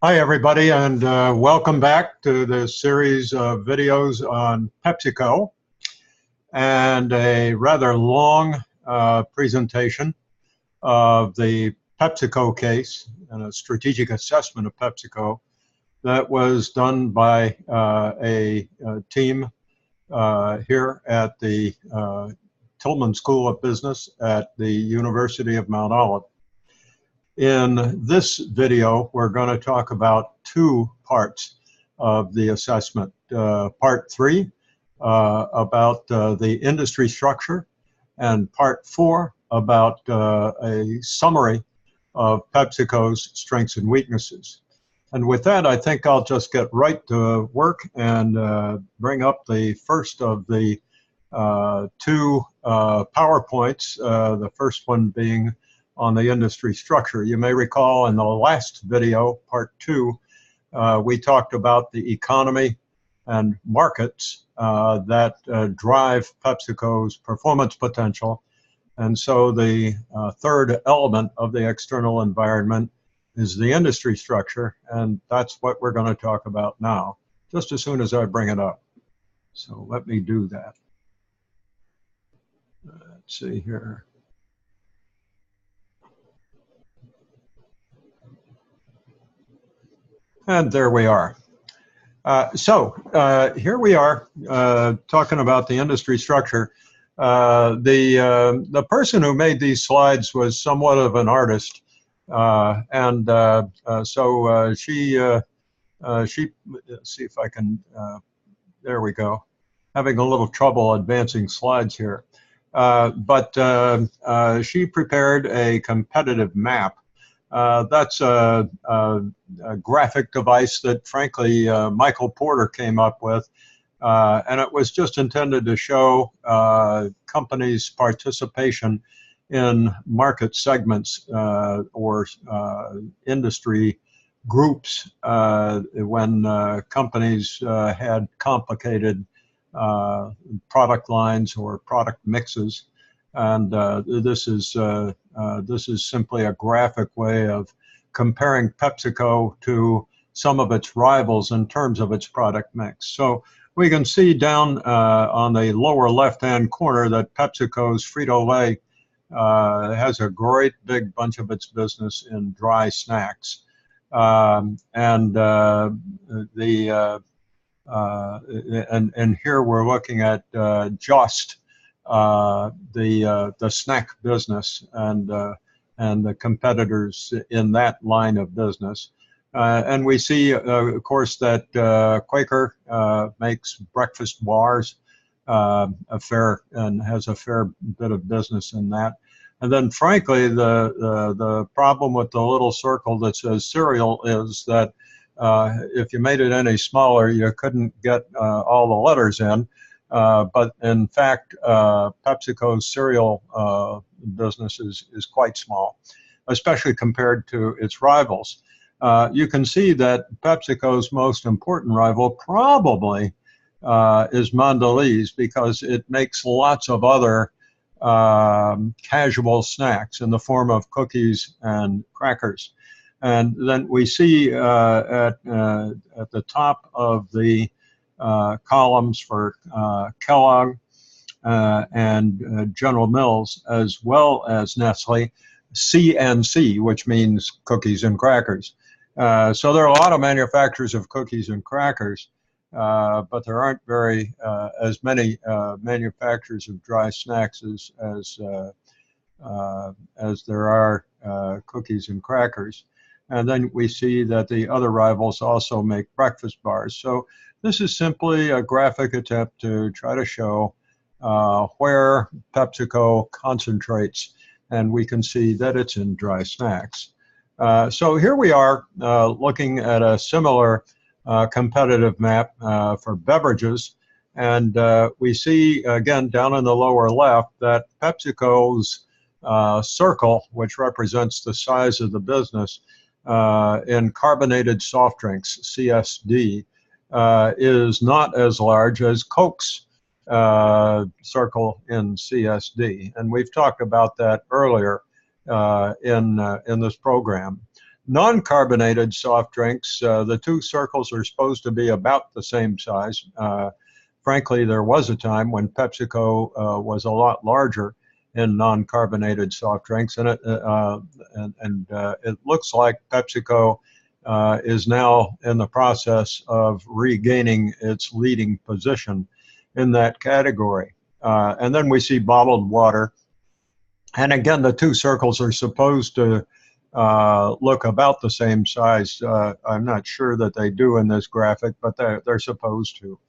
Hi, everybody, and welcome back to this series of videos on PepsiCo and a rather long presentation of the PepsiCo case and a strategic assessment of PepsiCo that was done by a team here at the Tillman School of Business at the University of Mount Olive. In this video, we're going to talk about two parts of the assessment. Part 3 about the industry structure, and Part 4 about a summary of PepsiCo's strengths and weaknesses. And with that, I think I'll just get right to work and bring up the first of the two PowerPoints, the first one being on the industry structure. You may recall in the last video, part 2, we talked about the economy and markets that drive PepsiCo's performance potential. And so the third element of the external environment is the industry structure, and that's what we're going to talk about now, just as soon as I bring it up. So let me do that. Let's see here. And there we are. Here we are talking about the industry structure. The person who made these slides was somewhat of an artist, she let's see if I can. There we go. Having a little trouble advancing slides here, she prepared a competitive map. That's a graphic device that, frankly, Michael Porter came up with, and it was just intended to show companies' participation in market segments or industry groups when companies had complicated product lines or product mixes. And this is simply a graphic way of comparing PepsiCo to some of its rivals in terms of its product mix. So we can see down on the lower left-hand corner that PepsiCo's Frito-Lay has a great big bunch of its business in dry snacks. And here we're looking at Just, the snack business and the competitors in that line of business. And we see, of course, that Quaker makes breakfast bars, and has a fair bit of business in that. And then, frankly, the problem with the little circle that says cereal is that if you made it any smaller, you couldn't get all the letters in. But in fact, PepsiCo's cereal business is quite small, especially compared to its rivals. You can see that PepsiCo's most important rival probably is Mondelez, because it makes lots of other casual snacks in the form of cookies and crackers. And then we see at the top of the columns for Kellogg and General Mills, as well as Nestle, CNC, which means cookies and crackers. So there are a lot of manufacturers of cookies and crackers, but there aren't as many manufacturers of dry snacks as there are cookies and crackers. And then we see that the other rivals also make breakfast bars. So this is simply a graphic attempt to try to show where PepsiCo concentrates, and we can see that it's in dry snacks. So here we are looking at a similar competitive map for beverages, and we see, again, down in the lower left, that PepsiCo's circle, which represents the size of the business, in carbonated soft drinks, CSD, is not as large as Coke's circle in CSD. And we've talked about that earlier in this program. Non-carbonated soft drinks, the two circles are supposed to be about the same size. Frankly, there was a time when PepsiCo was a lot larger in non-carbonated soft drinks, and it looks like PepsiCo is now in the process of regaining its leading position in that category. And then we see bottled water. And again, the two circles are supposed to look about the same size. I'm not sure that they do in this graphic, but they're supposed to.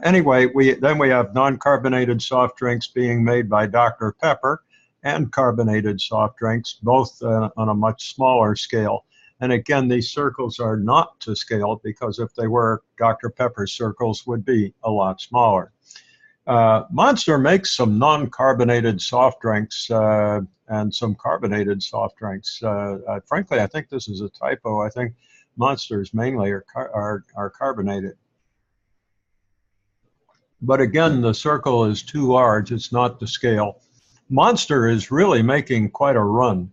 Anyway, then we have non-carbonated soft drinks being made by Dr. Pepper and carbonated soft drinks, both on a much smaller scale. And again, these circles are not to scale, because if they were, Dr. Pepper's circles would be a lot smaller. Monster makes some non-carbonated soft drinks and some carbonated soft drinks. Frankly, I think this is a typo. I think Monsters mainly are carbonated. But again, the circle is too large. It's not to scale. Monster is really making quite a run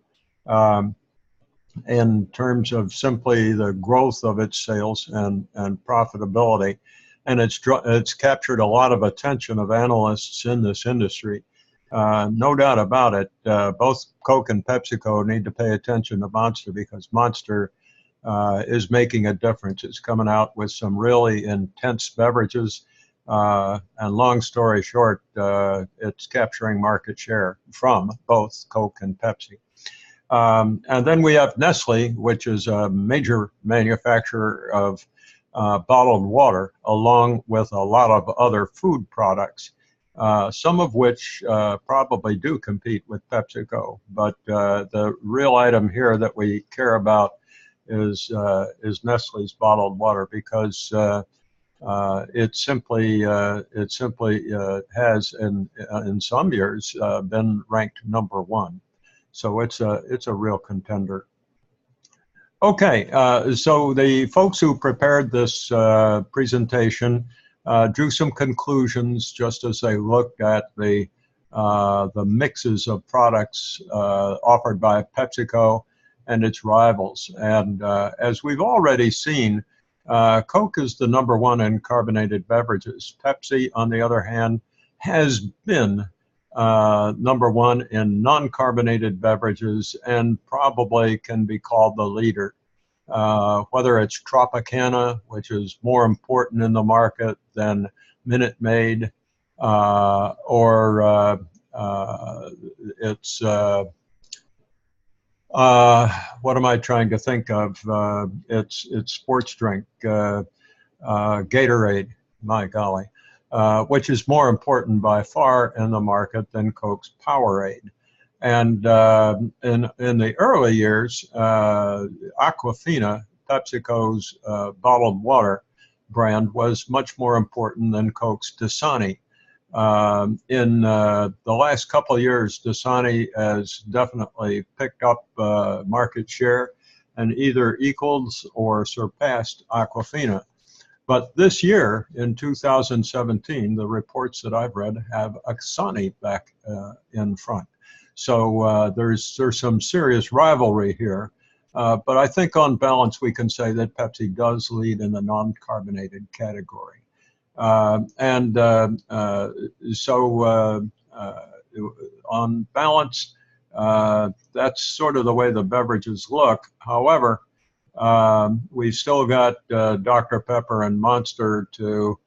in terms of simply the growth of its sales and profitability. And it's captured a lot of attention of analysts in this industry. No doubt about it. Both Coke and PepsiCo need to pay attention to Monster, because Monster is making a difference. It's coming out with some really intense beverages. And long story short, it's capturing market share from both Coke and Pepsi. And then we have Nestle, which is a major manufacturer of bottled water, along with a lot of other food products, some of which probably do compete with PepsiCo. But the real item here that we care about is Nestle's bottled water, because it simply has in some years been ranked #1. So it's a real contender. Okay, so the folks who prepared this presentation drew some conclusions just as they looked at the mixes of products offered by PepsiCo and its rivals. And as we've already seen, Coke is the #1 in carbonated beverages. Pepsi, on the other hand, has been #1 in non-carbonated beverages, and probably can be called the leader. Whether it's Tropicana, which is more important in the market than Minute Maid, or it's what am I trying to think of? It's sports drink, Gatorade, my golly. Which is more important by far in the market than Coke's Powerade. And in the early years, Aquafina, PepsiCo's bottled water brand, was much more important than Coke's Dasani. In the last couple of years, Dasani has definitely picked up market share and either equals or surpassed Aquafina. But this year, in 2017, the reports that I've read have Dasani back in front. So there's some serious rivalry here. But I think on balance, we can say that Pepsi does lead in the non-carbonated category. On balance, that's sort of the way the beverages look. However, we've still got Dr. Pepper and Monster to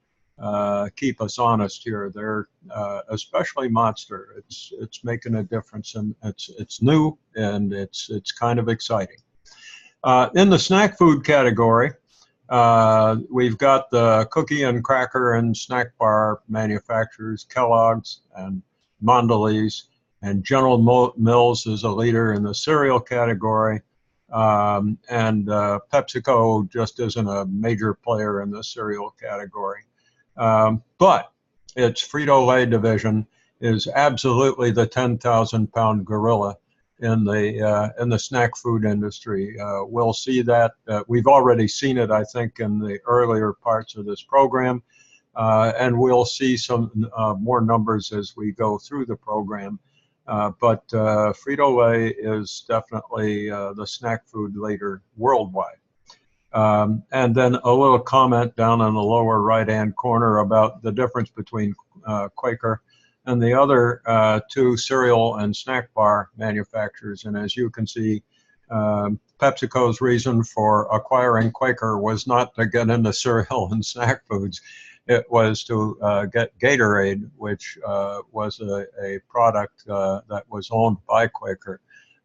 keep us honest here. They're especially Monster. It's making a difference, and it's new, and it's kind of exciting. In the snack food category, we've got the cookie and cracker and snack bar manufacturers, Kellogg's and Mondelez, and General Mills is a leader in the cereal category. And PepsiCo just isn't a major player in the cereal category. But its Frito-Lay division is absolutely the 10,000-pound gorilla in the snack food industry. We'll see that. We've already seen it, I think, in the earlier parts of this program. And we'll see some more numbers as we go through the program. but Frito-Lay is definitely the snack food leader worldwide. And then a little comment down in the lower right-hand corner about the difference between Quaker and the other two cereal and snack bar manufacturers. And as you can see, PepsiCo's reason for acquiring Quaker was not to get into cereal and snack foods. It was to get Gatorade, which was a product that was owned by Quaker.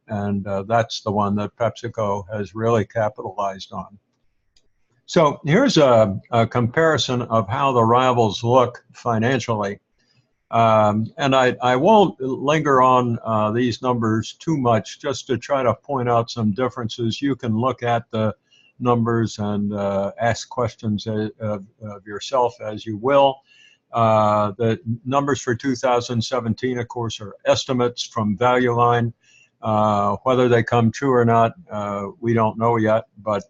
And that's the one that PepsiCo has really capitalized on. So here's a comparison of how the rivals look financially. And I won't linger on these numbers too much, just to try to point out some differences. You can look at the numbers and ask questions of yourself as you will. The numbers for 2017, of course, are estimates from Value Line. Whether they come true or not, we don't know yet, but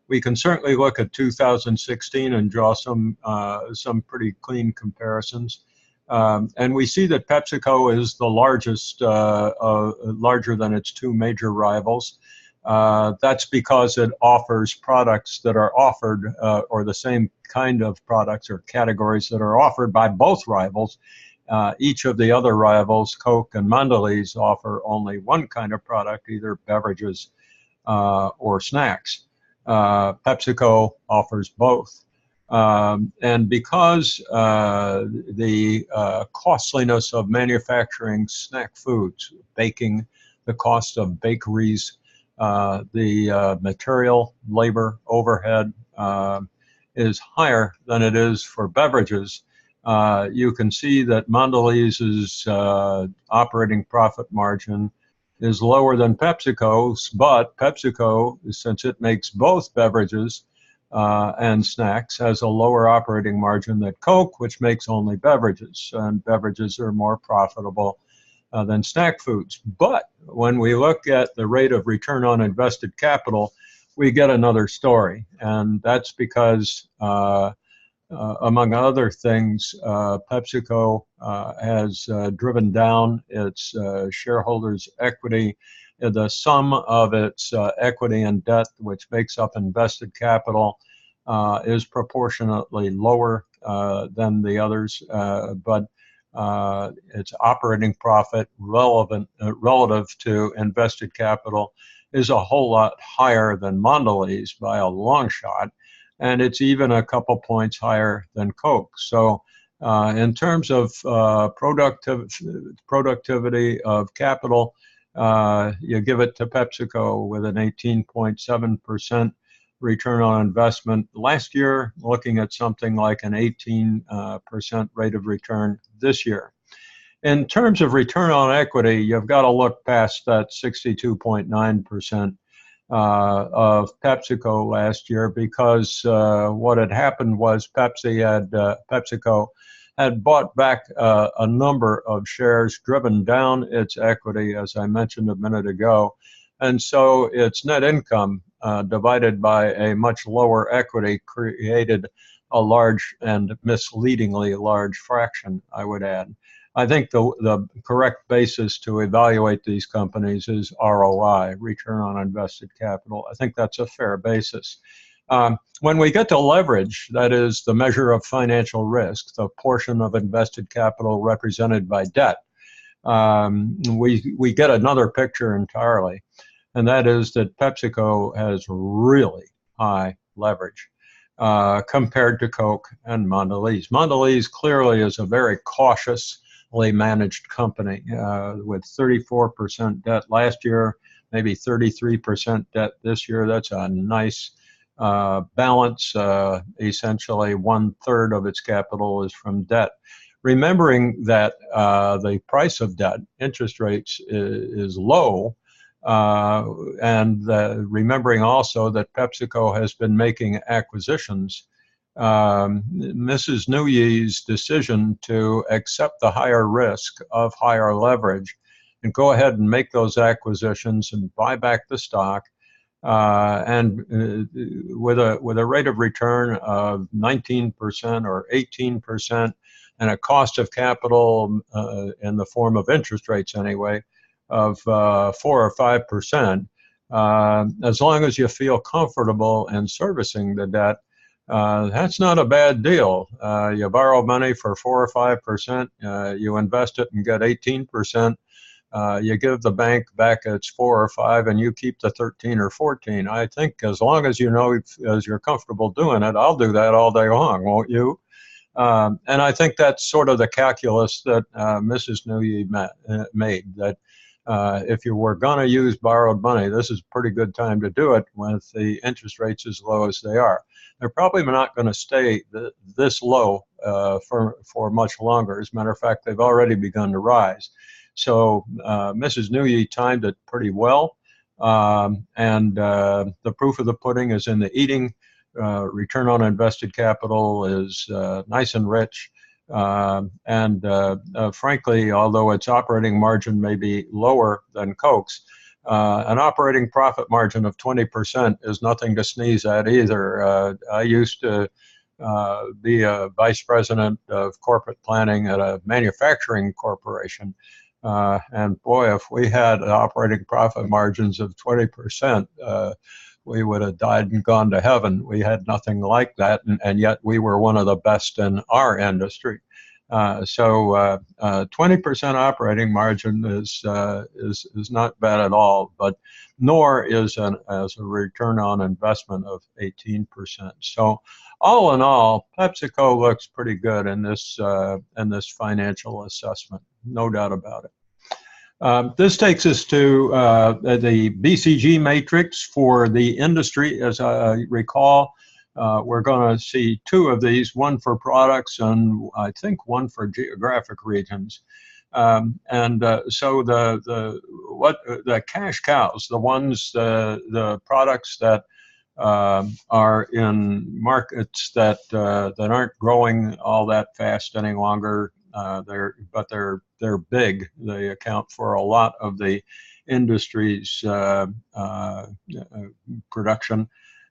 we can certainly look at 2016 and draw some pretty clean comparisons. And we see that PepsiCo is the largest, larger than its two major rivals. That's because it offers products that are offered, or the same kind of products or categories that are offered by both rivals. Each of the other rivals, Coke and Mondelez, offer only one kind of product, either beverages or snacks. PepsiCo offers both. And because the costliness of manufacturing snack foods, baking, the cost of bakeries, the material, labor, overhead is higher than it is for beverages, you can see that Mondelez's operating profit margin is lower than PepsiCo's, but PepsiCo, since it makes both beverages and snacks, has a lower operating margin than Coke, which makes only beverages, and beverages are more profitable than snack foods. But when we look at the rate of return on invested capital, we get another story, and that's because among other things, PepsiCo has driven down its shareholders' equity. The sum of its equity and debt, which makes up invested capital, is proportionately lower than the others, but its operating profit relative to invested capital is a whole lot higher than Mondelez by a long shot. And it's even a couple points higher than Coke. So in terms of productivity of capital, you give it to PepsiCo with an 18.7% return on investment last year, looking at something like an 18% rate of return this year. In terms of return on equity, you've got to look past that 62.9% of PepsiCo last year, because what had happened was PepsiCo had bought back a number of shares, driven down its equity, as I mentioned a minute ago, and so its net income divided by a much lower equity created a large and misleadingly large fraction, I would add. I think the correct basis to evaluate these companies is ROI, return on invested capital. I think that's a fair basis. When we get to leverage, that is the measure of financial risk, the portion of invested capital represented by debt, we get another picture entirely, and that is that PepsiCo has really high leverage compared to Coke and Mondelez. Mondelez clearly is a very cautious managed company with 34% debt last year, maybe 33% debt this year. That's a nice balance. Essentially 1/3 of its capital is from debt. Remembering that the price of debt, interest rates, is low, and remembering also that PepsiCo has been making acquisitions, Mrs. Nguyen's decision to accept the higher risk of higher leverage and go ahead and make those acquisitions and buy back the stock, and with a rate of return of 19% or 18%, and a cost of capital in the form of interest rates anyway, of 4 or 5%, as long as you feel comfortable in servicing the debt, that's not a bad deal. You borrow money for 4 or 5%, you invest it and get 18%. You give the bank back its 4 or 5, and you keep the 13 or 14. I think as long as you know, as you're comfortable doing it, I'll do that all day long, won't you? And I think that's sort of the calculus that Mrs. Newey made, that if you were going to use borrowed money, this is a pretty good time to do it with the interest rates as low as they are. They're probably not going to stay this low for much longer. As a matter of fact, they've already begun to rise. So Mrs. Newey timed it pretty well, and the proof of the pudding is in the eating. Return on invested capital is nice and rich, and frankly, although its operating margin may be lower than Coke's, an operating profit margin of 20% is nothing to sneeze at either. I used to be a vice president of corporate planning at a manufacturing corporation. And boy, if we had operating profit margins of 20%, we would have died and gone to heaven. We had nothing like that, and yet we were one of the best in our industry. So 20% operating margin is not bad at all, but nor is as a return on investment of 18%. So all in all, PepsiCo looks pretty good in this financial assessment, no doubt about it. This takes us to the BCG Matrix for the industry. As I recall, we're going to see 2 of these, one for products and I think one for geographic regions. So the cash cows, the ones, the products that are in markets that aren't growing all that fast any longer. They're big. They account for a lot of the industry's production.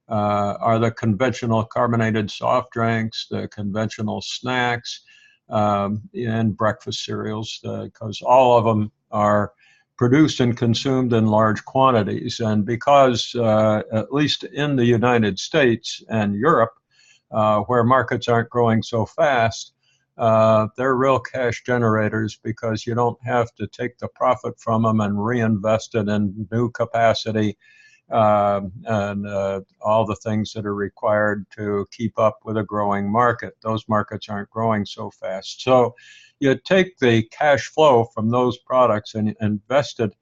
Are the conventional carbonated soft drinks, the conventional snacks, and breakfast cereals, because all of them are produced and consumed in large quantities. And because, at least in the United States and Europe, where markets aren't growing so fast, they're real cash generators, because you don't have to take the profit from them and reinvest it in new capacity and all the things that are required to keep up with a growing market. Those markets aren't growing so fast. So you take the cash flow from those products and invest it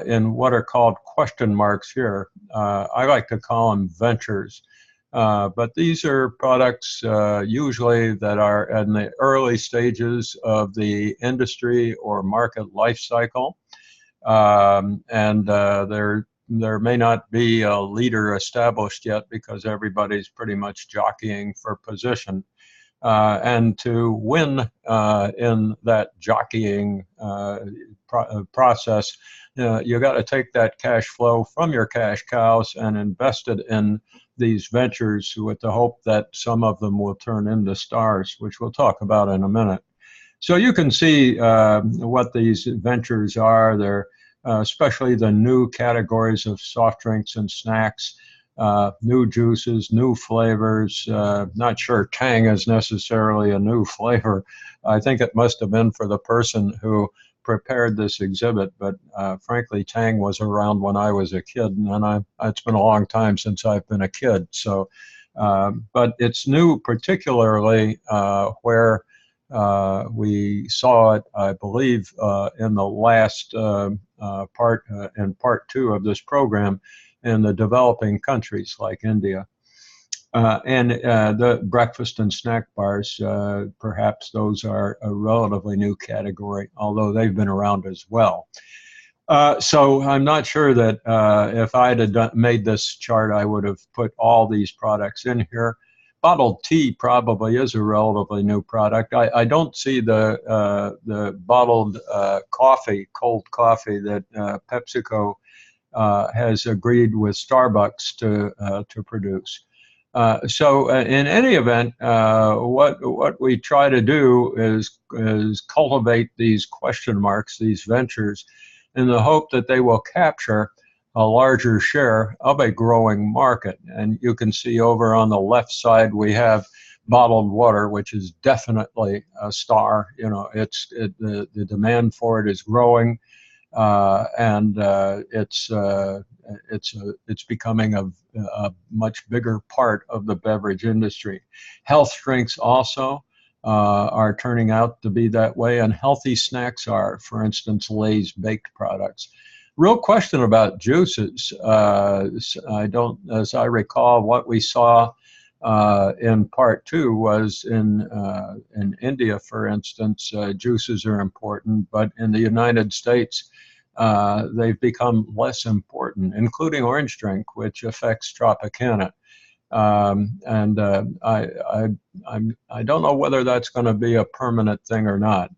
in what are called question marks here. I like to call them ventures. But these are products usually that are in the early stages of the industry or market life cycle. There may not be a leader established yet, because everybody's pretty much jockeying for position. And to win in that jockeying process, you got to take that cash flow from your cash cows and invest it in these ventures with the hope that some of them will turn into stars, which we'll talk about in a minute. So you can see what these ventures are. They're especially the new categories of soft drinks and snacks, new juices, new flavors. Not sure Tang is necessarily a new flavor. I think it must have been for the person who prepared this exhibit, but frankly, Tang was around when I was a kid, and it's been a long time since I've been a kid. So, but it's new, particularly where we saw it, I believe, in the last in part 2 of this program, in the developing countries like India. And the breakfast and snack bars, perhaps those are a relatively new category, although they've been around as well. So I'm not sure that if I had made this chart, I would have put all these products in here. Bottled tea probably is a relatively new product. I don't see the bottled coffee, cold coffee, that PepsiCo has agreed with Starbucks to produce. So in any event, what we try to do is cultivate these question marks, these ventures, in the hope that they will capture a larger share of a growing market. And you can see over on the left side we have bottled water, which is definitely a star. You know, the demand for it is growing, and it's becoming a much bigger part of the beverage industry. Health drinks also are turning out to be that way, and healthy snacks are, for instance, Lay's baked products. Real question about juices. I don't, as I recall, what we saw in part two was in India, for instance, juices are important, but in the United States, they've become less important, including orange drink, which affects Tropicana. I don't know whether that's going to be a permanent thing or not.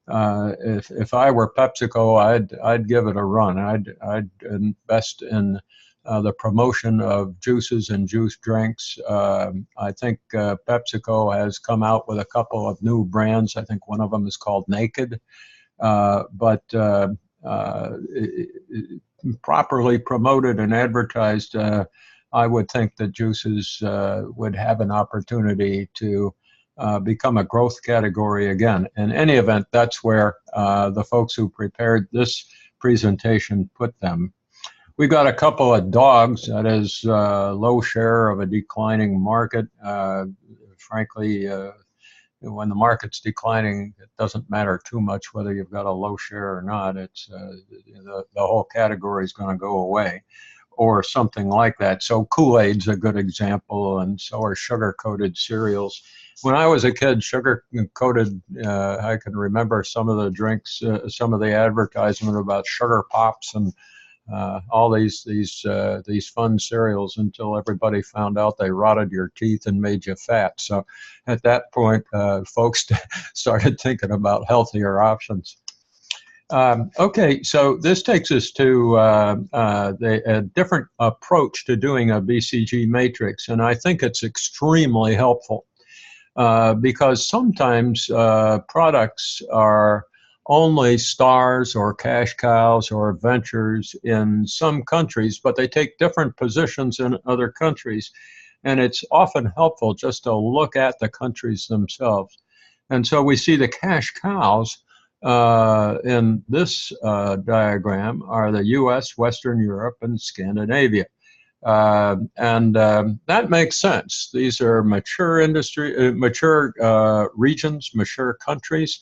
If I were PepsiCo, I'd give it a run. I'd invest in the promotion of juices and juice drinks. I think PepsiCo has come out with a couple of new brands. I think one of them is called Naked, but properly promoted and advertised, I would think that juices would have an opportunity to become a growth category again. In any event, that's where the folks who prepared this presentation put them. We got a couple of dogs, that is low share of a declining market. Frankly, when the market's declining, it doesn't matter too much whether you've got a low share or not. It's the whole category is going to go away, or something like that. So Kool-Aid's a good example, and so are sugar-coated cereals. When I was a kid, sugar-coated, I can remember some of the drinks, some of the advertisement about sugar pops and all these fun cereals, until everybody found out they rotted your teeth and made you fat. So at that point, folks started thinking about healthier options. Okay, so this takes us to a different approach to doing a BCG matrix, and I think it's extremely helpful because sometimes products are only stars or cash cows or ventures in some countries, but they take different positions in other countries. And it's often helpful just to look at the countries themselves. And so we see the cash cows in this diagram are the US, Western Europe, and Scandinavia. That makes sense. These are mature regions, mature countries.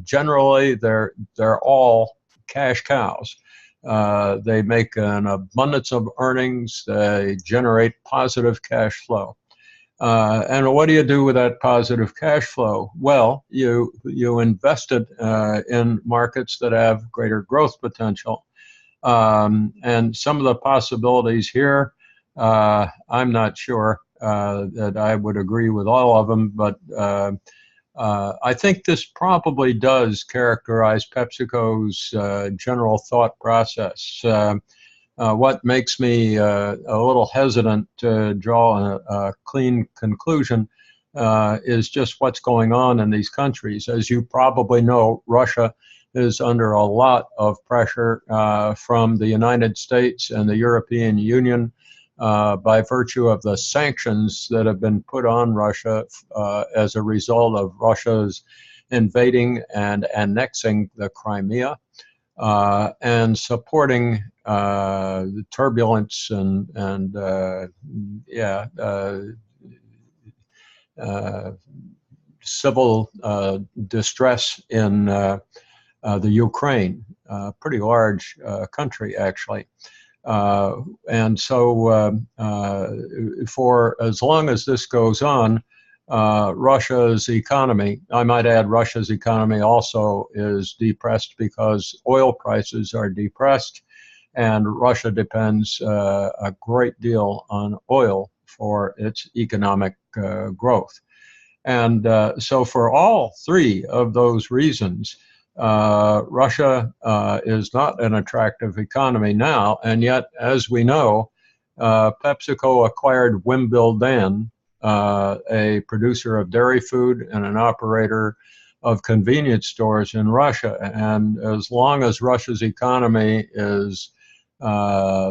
Generally, they're all cash cows. They make an abundance of earnings. They generate positive cash flow. And what do you do with that positive cash flow? Well, you invest it in markets that have greater growth potential. And some of the possibilities here, I'm not sure that I would agree with all of them, but I think this probably does characterize PepsiCo's general thought process. What makes me a little hesitant to draw a clean conclusion is just what's going on in these countries. As you probably know, Russia is under a lot of pressure from the United States and the European Union by virtue of the sanctions that have been put on Russia as a result of Russia's invading and annexing the Crimea and supporting the turbulence and civil distress in the Ukraine, pretty large country actually. And so for as long as this goes on, Russia's economy, I might add Russia's economy also is depressed because oil prices are depressed, and Russia depends a great deal on oil for its economic growth. And so for all three of those reasons, Russia is not an attractive economy now, and yet, as we know, PepsiCo acquired Wimbledon, a producer of dairy food and an operator of convenience stores in Russia. And as long as Russia's economy is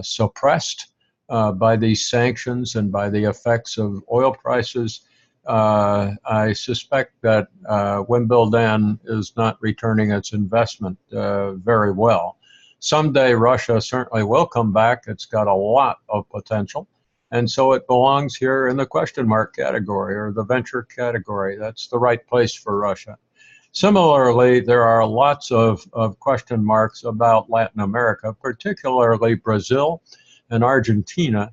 suppressed by these sanctions and by the effects of oil prices, I suspect that Wimbledon is not returning its investment very well. Someday Russia certainly will come back. It's got a lot of potential. And so it belongs here in the question mark category or the venture category. That's the right place for Russia. Similarly, there are lots of question marks about Latin America, particularly Brazil and Argentina,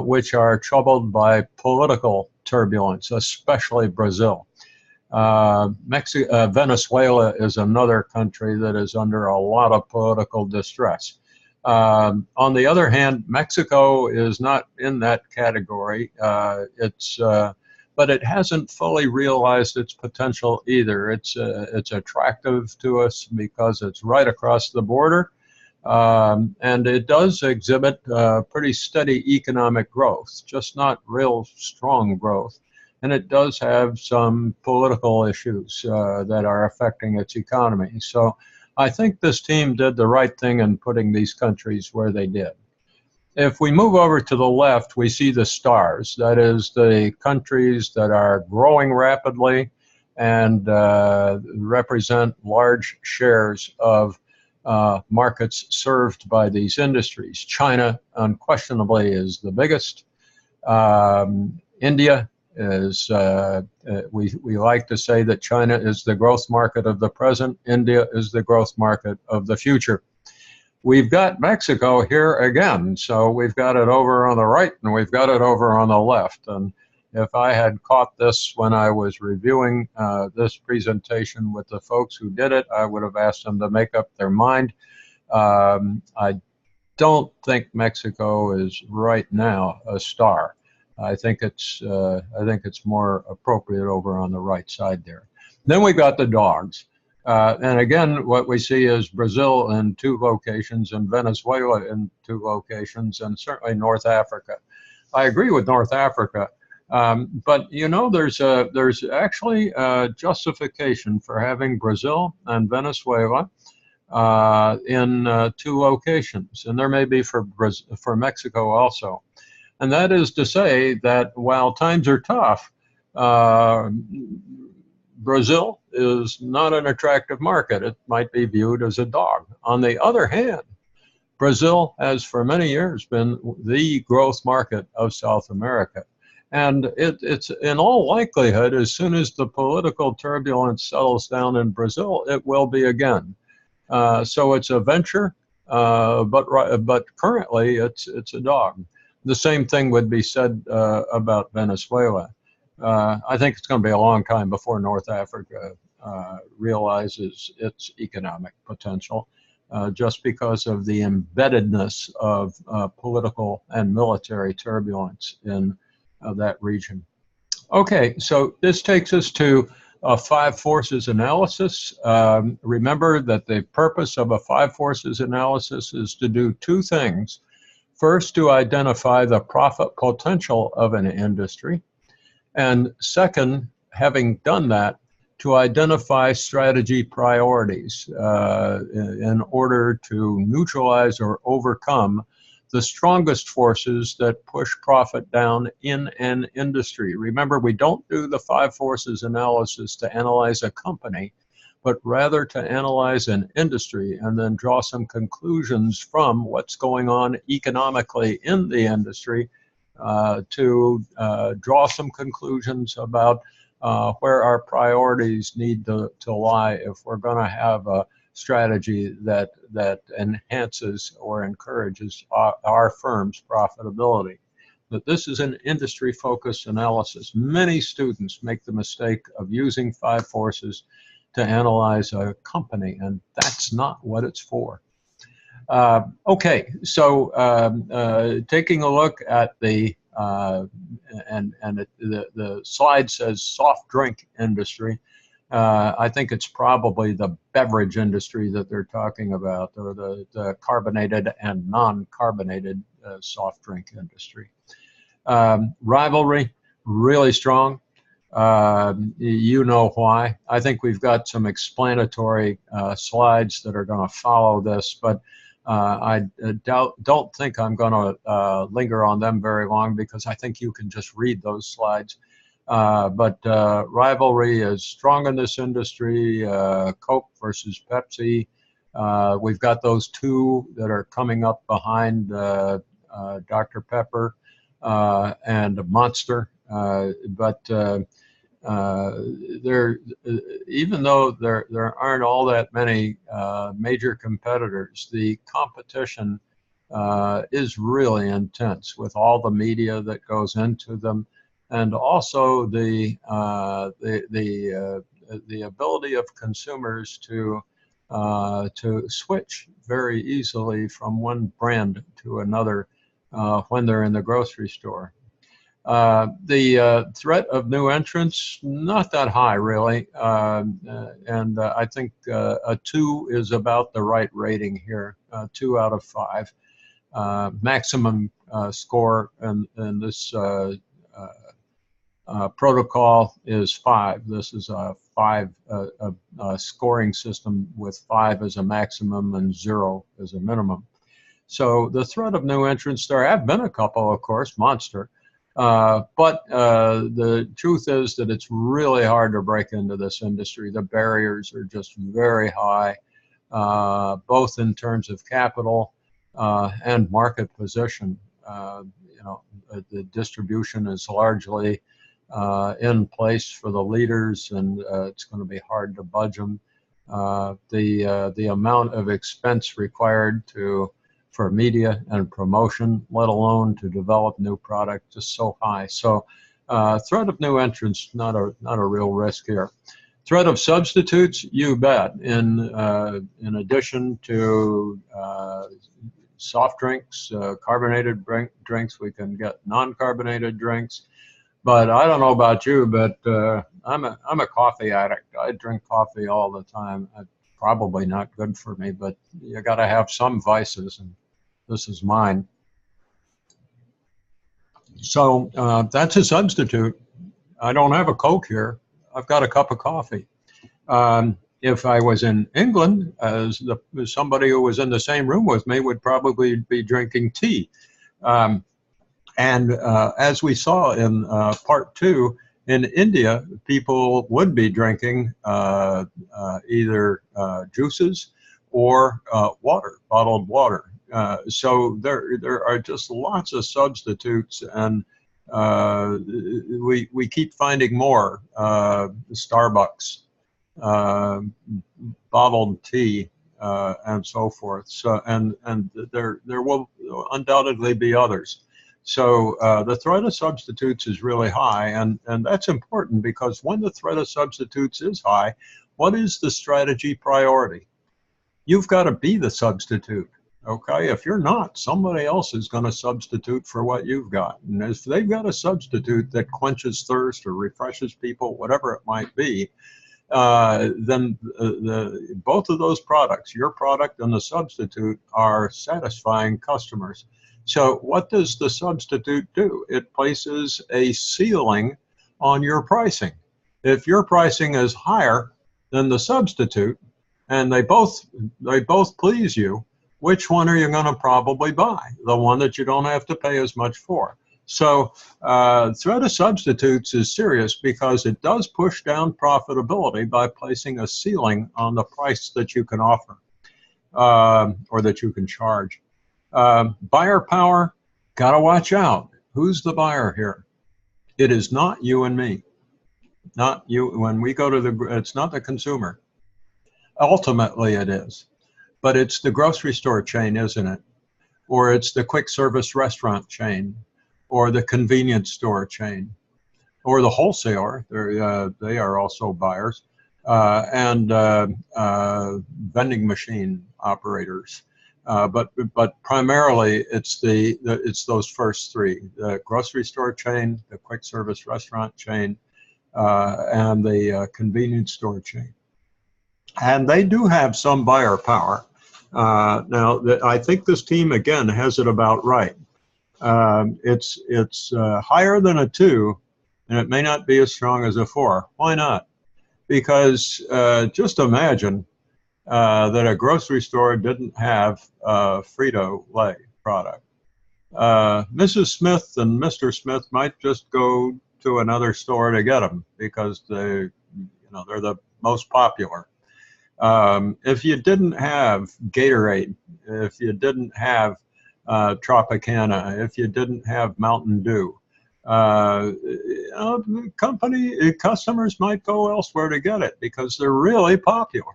which are troubled by political turbulence, especially Brazil. Venezuela is another country that is under a lot of political distress. On the other hand, Mexico is not in that category. But it hasn't fully realized its potential either. It's attractive to us because it's right across the border, and it does exhibit pretty steady economic growth, just not real strong growth. And it does have some political issues that are affecting its economy. So I think this team did the right thing in putting these countries where they did. If we move over to the left, we see the stars. That is the countries that are growing rapidly and represent large shares of markets served by these industries. China, unquestionably, is the biggest. India is, we like to say that China is the growth market of the present. India is the growth market of the future. We've got Mexico here again, so we've got it over on the right and we've got it over on the left. And if I had caught this when I was reviewing this presentation with the folks who did it, I would have asked them to make up their mind. I don't think Mexico is right now a star. I think it's more appropriate over on the right side there. Then we got the dogs. And again, what we see is Brazil in 2 locations and Venezuela in 2 locations, and certainly North Africa. I agree with North Africa, but you know, there's actually justification for having Brazil and Venezuela in 2 locations, and there may be for Mexico also. And that is to say that while times are tough, Brazil is not an attractive market. It might be viewed as a dog. On the other hand, Brazil has for many years been the growth market of South America. And it's in all likelihood, as soon as the political turbulence settles down in Brazil, it will be again. So it's a venture, but currently it's a dog. The same thing would be said about Venezuela. I think it's going to be a long time before North Africa realizes its economic potential, just because of the embeddedness of political and military turbulence in that region. Okay, so this takes us to a 5 forces analysis. Remember that the purpose of a 5 forces analysis is to do 2 things. First, to identify the profit potential of an industry. And second, having done that, to identify strategy priorities in order to neutralize or overcome the strongest forces that push profit down in an industry. Remember, we don't do the 5 forces analysis to analyze a company, but rather to analyze an industry and then draw some conclusions from what's going on economically in the industry to draw some conclusions about where our priorities need to lie if we're going to have a strategy that enhances or encourages our firm's profitability. But this is an industry-focused analysis. Many students make the mistake of using 5 forces to analyze a company, and that's not what it's for. Okay, so taking a look at the the slide says soft drink industry. I think it's probably the beverage industry that they're talking about, or the carbonated and non-carbonated soft drink industry. Rivalry, really strong. You know why. I think we've got some explanatory slides that are going to follow this, but I don't think I'm going to linger on them very long because I think you can just read those slides. But rivalry is strong in this industry. Coke versus Pepsi. We've got those two that are coming up behind Dr. Pepper and Monster. But even though there aren't all that many major competitors, the competition is really intense with all the media that goes into them, and also the ability of consumers to switch very easily from one brand to another when they're in the grocery store. The threat of new entrants, not that high, really. And I think a 2 is about the right rating here, 2 out of 5. Maximum score in this protocol is 5. This is a 5 scoring system with 5 as a maximum and 0 as a minimum. So the threat of new entrants, there have been a couple, of course, Monster. But the truth is that it's really hard to break into this industry. The barriers are just very high, both in terms of capital and market position. You know, the distribution is largely in place for the leaders, and it's going to be hard to budge them. The amount of expense required for media and promotion, let alone to develop new products, is so high. So threat of new entrants, not a real risk here. Threat of substitutes, you bet. In addition to soft drinks, carbonated drinks, we can get non-carbonated drinks. But I don't know about you, but I'm a coffee addict. I drink coffee all the time. It's probably not good for me, but you got to have some vices, and this is mine. So that's a substitute. I don't have a Coke here. I've got a cup of coffee. If I was in England, somebody who was in the same room with me would probably be drinking tea. And as we saw in part 2, in India, people would be drinking either juices or water, bottled water. So there are just lots of substitutes, and we keep finding more. Starbucks, bottled tea, and so forth. So and there will undoubtedly be others. So the threat of substitutes is really high, and that's important because when the threat of substitutes is high, what is the strategy priority? You've got to be the substitute, okay? If you're not, somebody else is going to substitute for what you've got. And if they've got a substitute that quenches thirst or refreshes people, whatever it might be, then both of those products, your product and the substitute, are satisfying customers. So what does the substitute do? It places a ceiling on your pricing. If your pricing is higher than the substitute, and they both please you, which one are you going to probably buy? The one that you don't have to pay as much for. So threat of substitutes is serious because it does push down profitability by placing a ceiling on the price that you can offer or that you can charge. Buyer power, gotta watch out. Who's the buyer here? It is not you and me. Not you. When we go to it's not the consumer. Ultimately it is. But it's the grocery store chain, isn't it? Or it's the quick service restaurant chain, or the convenience store chain, or the wholesaler. They are also buyers, and vending machine operators. But primarily it's those first three: the grocery store chain, the quick service restaurant chain, and the convenience store chain. And they do have some buyer power. Now, I think this team again has it about right. It's higher than a 2, and it may not be as strong as a 4. Why not? Because just imagine that a grocery store didn't have a Frito-Lay product. Mrs. Smith and Mr. Smith might just go to another store to get them because they're the most popular. If you didn't have Gatorade, if you didn't have Tropicana, if you didn't have Mountain Dew, customers might go elsewhere to get it because they're really popular.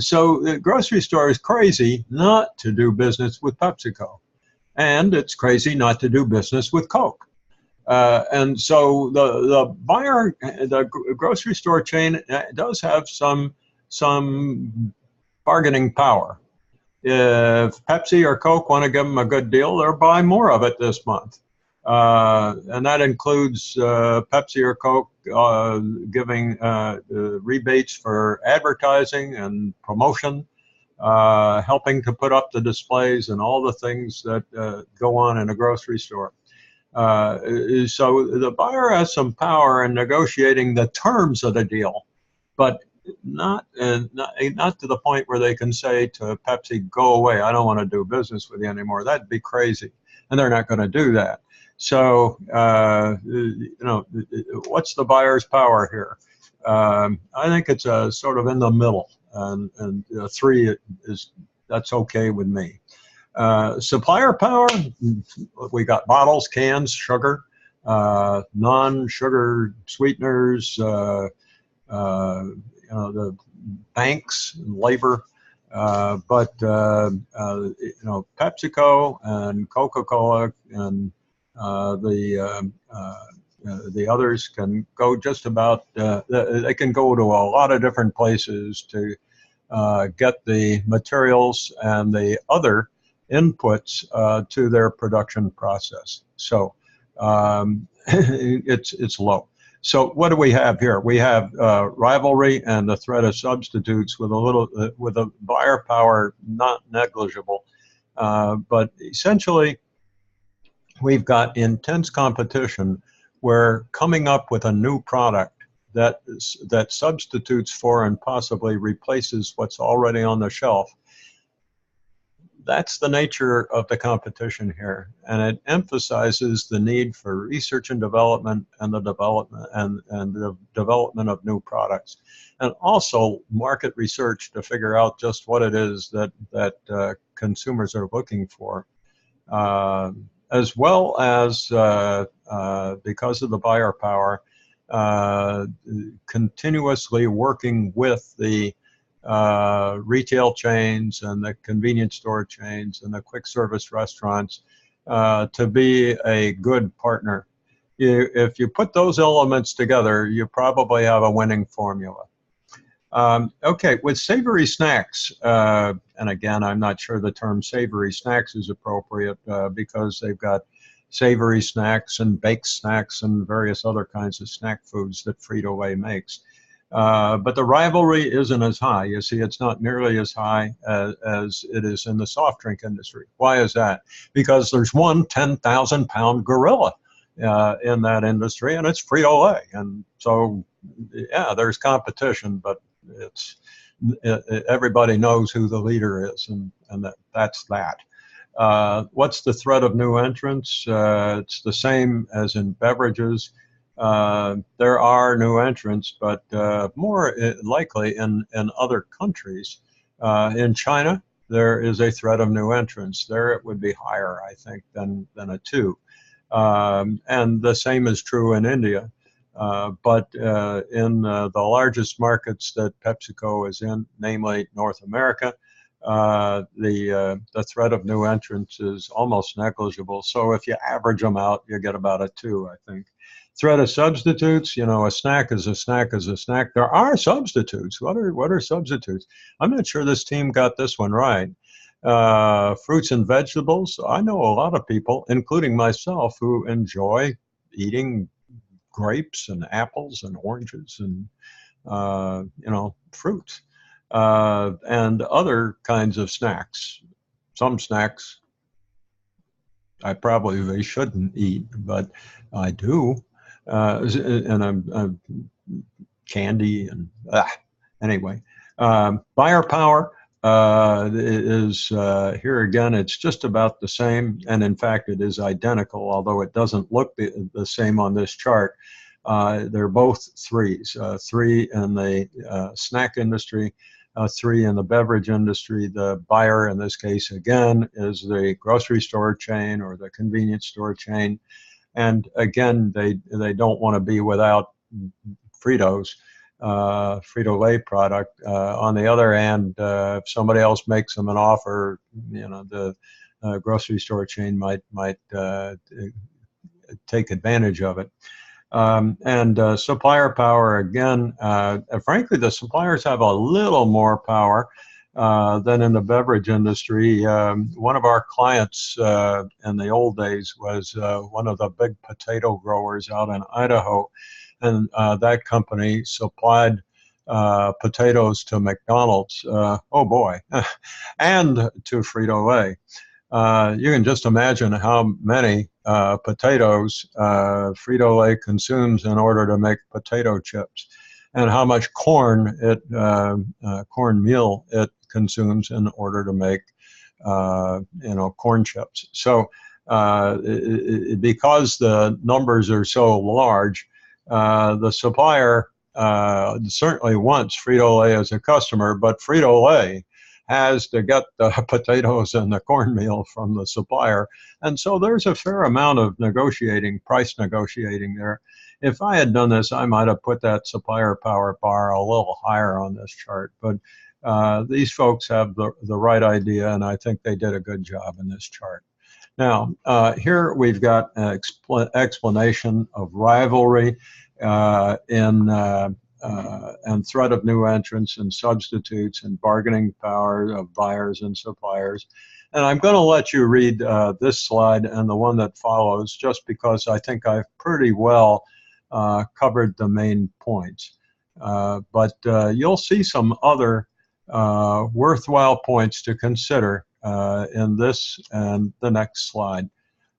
So the grocery store is crazy not to do business with PepsiCo, and it's crazy not to do business with Coke. And so the grocery store chain does have some bargaining power. If Pepsi or Coke want to give them a good deal, they'll buy more of it this month. And that includes Pepsi or Coke giving rebates for advertising and promotion, helping to put up the displays and all the things that go on in a grocery store. So the buyer has some power in negotiating the terms of the deal, but not to the point where they can say to Pepsi, go away, I don't want to do business with you anymore. That'd be crazy. And they're not going to do that. So, what's the buyer's power here? I think it's sort of in the middle, and 3 that's okay with me. Supplier power, we got bottles, cans, sugar, non-sugar sweeteners, the banks, labor, but PepsiCo and Coca-Cola and the others can go just about. They can go to a lot of different places to get the materials and the other inputs to their production process. So it's low. So what do we have here? We have rivalry and the threat of substitutes with a buyer power not negligible, but essentially we've got intense competition where coming up with a new product that substitutes for and possibly replaces what's already on the shelf. That's the nature of the competition here, and it emphasizes the need for research and development and the development of new products, and also market research to figure out just what it is that consumers are looking for, as well as because of the buyer power, continuously working with the retail chains and the convenience store chains and the quick service restaurants to be a good partner. If you put those elements together, you probably have a winning formula. Okay, with savory snacks, and again, I'm not sure the term savory snacks is appropriate because they've got savory snacks and baked snacks and various other kinds of snack foods that Frito-Lay makes. But the rivalry isn't as high. You see, it's not nearly as high as it is in the soft drink industry. Why is that? Because there's one 10,000-pound gorilla in that industry, and it's Frito-Lay. And so, yeah, there's competition, but everybody knows who the leader is, and that's that. What's the threat of new entrants? It's the same as in beverages. There are new entrants, but more likely in other countries. In China, there is a threat of new entrants. There it would be higher, I think, than a 2. And the same is true in India. But in the largest markets that PepsiCo is in, namely North America, the threat of new entrants is almost negligible. So if you average them out, you get about a 2, I think. Threat of substitutes, a snack is a snack is a snack. There are substitutes. What are substitutes? I'm not sure this team got this one right. Fruits and vegetables. I know a lot of people, including myself, who enjoy eating grapes and apples and oranges and fruits and other kinds of snacks. Some snacks I probably shouldn't eat, but I do. And I'm candy and anyway. Buyer power is here again. It's just about the same, and in fact, it is identical. Although it doesn't look the same on this chart. They're both threes. Three in the snack industry. 3 in the beverage industry. The buyer in this case again is the grocery store chain or the convenience store chain, and again they don't want to be without Fritos, Frito-Lay product. On the other hand, if somebody else makes them an offer, the grocery store chain might take advantage of it. And supplier power, again, frankly, the suppliers have a little more power than in the beverage industry. One of our clients in the old days was one of the big potato growers out in Idaho, and that company supplied potatoes to McDonald's, oh boy, and to Frito-Lay. You can just imagine how many potatoes Frito-Lay consumes in order to make potato chips, and how much cornmeal it consumes in order to make corn chips. So because the numbers are so large, the supplier certainly wants Frito-Lay as a customer, but Frito-Lay has to get the potatoes and the cornmeal from the supplier. And so there's a fair amount of negotiating, price negotiating there. If I had done this, I might have put that supplier power bar a little higher on this chart. But these folks have the right idea, and I think they did a good job in this chart. Now, here we've got an explanation of rivalry and threat of new entrants and substitutes and bargaining power of buyers and suppliers. And I'm going to let you read this slide and the one that follows, just because I think I've pretty well covered the main points. But you'll see some other worthwhile points to consider in this and the next slide.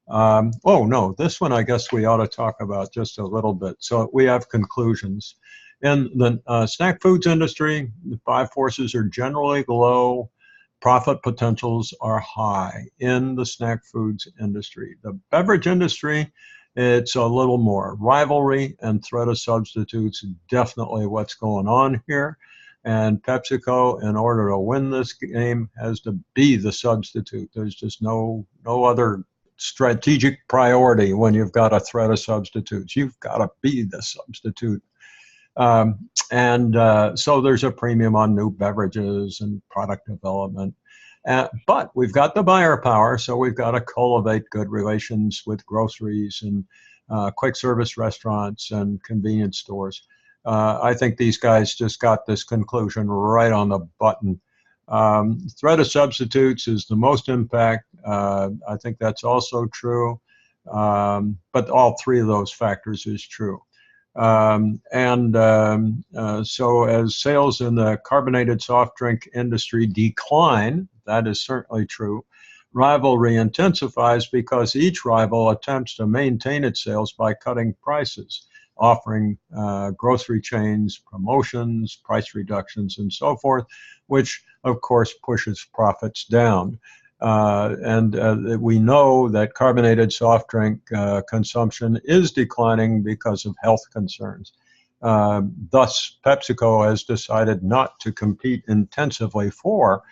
Oh no, this one I guess we ought to talk about just a little bit. So we have conclusions. In the snack foods industry, the 5 forces are generally low. Profit potentials are high in the snack foods industry. The beverage industry, it's a little more. Rivalry and threat of substitutes, definitely what's going on here. And PepsiCo, in order to win this game, has to be the substitute. There's just no other strategic priority when you've got a threat of substitutes. You've got to be the substitute. So there's a premium on new beverages and product development. But we've got the buyer power, so we've got to cultivate good relations with groceries and quick service restaurants and convenience stores. I think these guys just got this conclusion right on the button. Threat of substitutes is the most impact. I think that's also true. But all 3 of those factors is true. So as sales in the carbonated soft drink industry decline, that is certainly true, rivalry intensifies because each rival attempts to maintain its sales by cutting prices, offering grocery chains promotions, price reductions, and so forth, which of course pushes profits down. We know that carbonated soft drink consumption is declining because of health concerns. Thus, PepsiCo has decided not to compete intensively for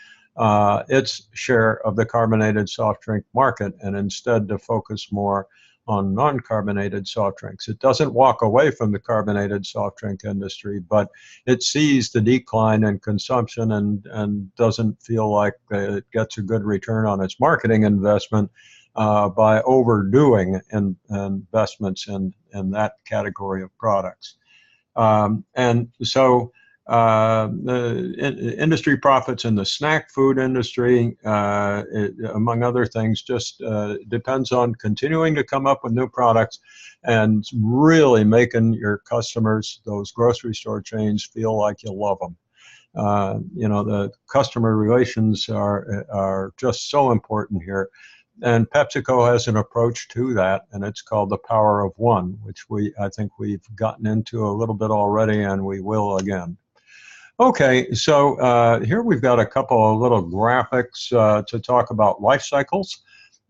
its share of the carbonated soft drink market, and instead to focus more on non-carbonated soft drinks. It doesn't walk away from the carbonated soft drink industry, but it sees the decline in consumption and doesn't feel like it gets a good return on its marketing investment by overdoing investments in that category of products. The industry profits in the snack food industry, among other things, just depends on continuing to come up with new products and really making your customers, those grocery store chains, feel like you love them. The customer relations are just so important here. And PepsiCo has an approach to that, and it's called the power of one, which I think we've gotten into a little bit already, and we will again. Okay, so here we've got a couple of little graphics to talk about life cycles.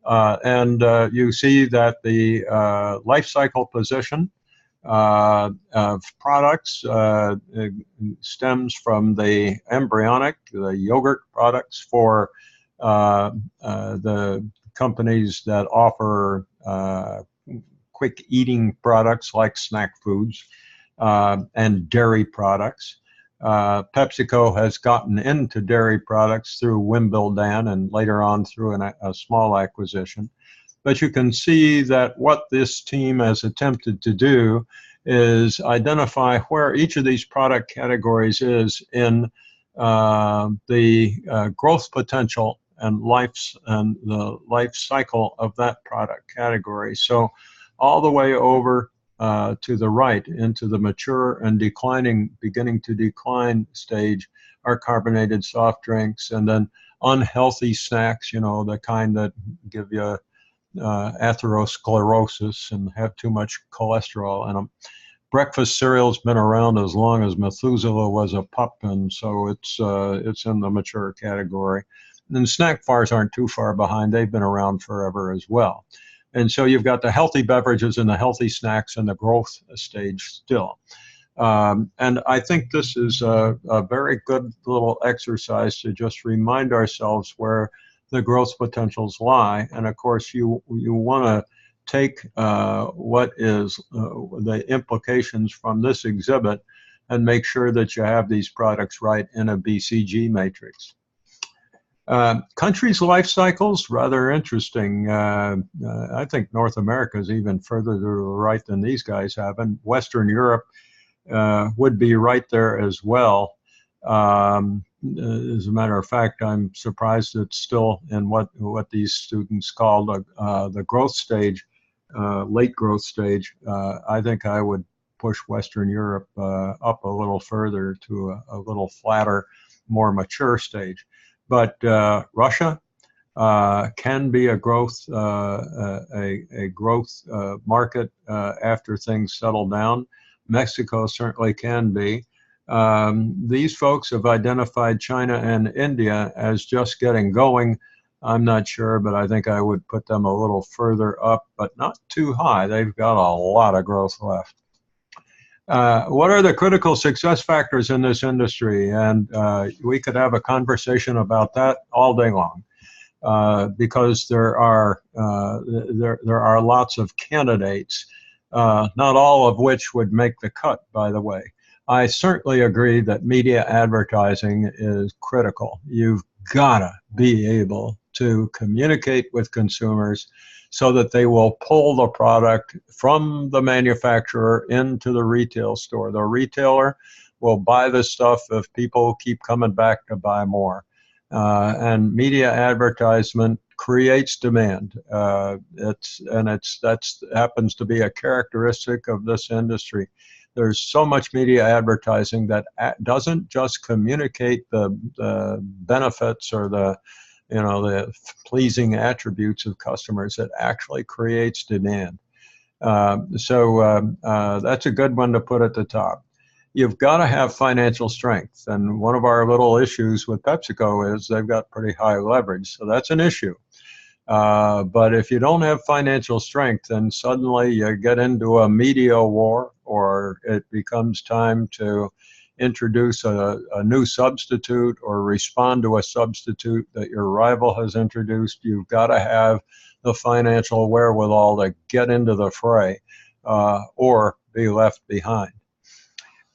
And you see that the life cycle position of products stems from the embryonic, the yogurt products for the companies that offer quick eating products like snack foods and dairy products. PepsiCo has gotten into dairy products through Wimbledon and later on through a small acquisition. But you can see that what this team has attempted to do is identify where each of these product categories is in the growth potential and the life cycle of that product category. So all the way over to the right into the mature and beginning to decline stage are carbonated soft drinks, and then unhealthy snacks, you know, the kind that give you atherosclerosis and have too much cholesterol in them. Breakfast cereal's been around as long as Methuselah was a pup, and so it's in the mature category. And snack bars aren't too far behind. They've been around forever as well. And so you've got the healthy beverages and the healthy snacks in the growth stage still. And I think this is a very good little exercise to just remind ourselves where the growth potentials lie. And of course, you want to take what is the implications from this exhibit and make sure that you have these products right in a BCG matrix. Countries' life cycles, rather interesting. I think North America is even further to the right than these guys have, and Western Europe would be right there as well. As a matter of fact, I'm surprised it's still in what these students call the growth stage, late growth stage. I think I would push Western Europe up a little further to a little flatter, more mature stage. But Russia can be a growth market after things settle down. Mexico certainly can be. These folks have identified China and India as just getting going. I'm not sure, but I think I would put them a little further up, but not too high. They've got a lot of growth left. What are the critical success factors in this industry? And we could have a conversation about that all day long, because there are lots of candidates, not all of which would make the cut, by the way. I certainly agree that media advertising is critical. You've got to be able to communicate with consumers so that they will pull the product from the manufacturer into the retail store. The retailer will buy the stuff if people keep coming back to buy more. And media advertisement creates demand. That happens to be a characteristic of this industry. There's so much media advertising that doesn't just communicate the benefits or the pleasing attributes of customers. It actually creates demand. So that's a good one to put at the top. You've got to have financial strength. And one of our little issues with PepsiCo is they've got pretty high leverage. So that's an issue. But if you don't have financial strength, then suddenly you get into a media war, or it becomes time to introduce a new substitute or respond to a substitute that your rival has introduced. You've got to have the financial wherewithal to get into the fray or be left behind.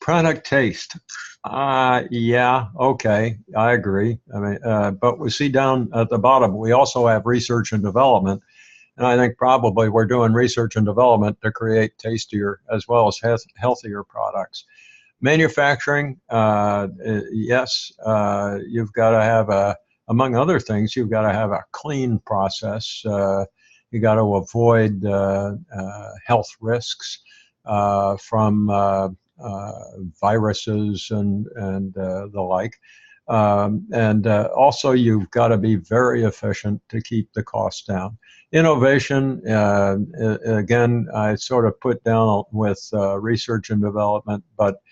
Product taste. Yeah, okay, I agree. I mean, but we see down at the bottom, we also have research and development. And I think probably we're doing research and development to create tastier as well as healthier products. Manufacturing, yes, you've got to have among other things, you've got to have a clean process. You got to avoid health risks from viruses and the like. Also, you've got to be very efficient to keep the costs down. Innovation, again, I sort of put down with research and development, but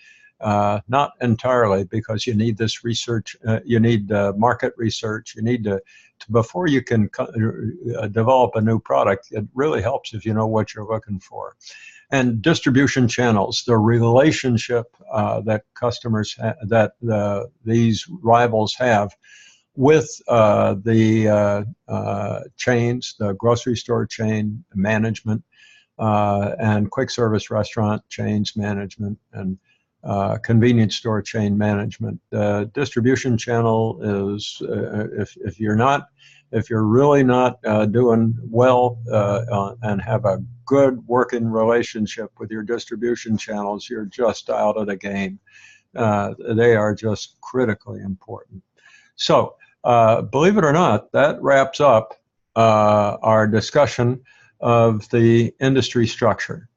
not entirely, because you need this research, you need market research, you need to before you can develop a new product, it really helps if you know what you're looking for. And distribution channels, the relationship that customers, these rivals have with the chains, the grocery store chain management, and quick service restaurant chains management, and convenience store chain management. Distribution channel is, if you're really not doing well and have a good working relationship with your distribution channels, you're just out of the game. They are just critically important. So, believe it or not, that wraps up our discussion of the industry structure.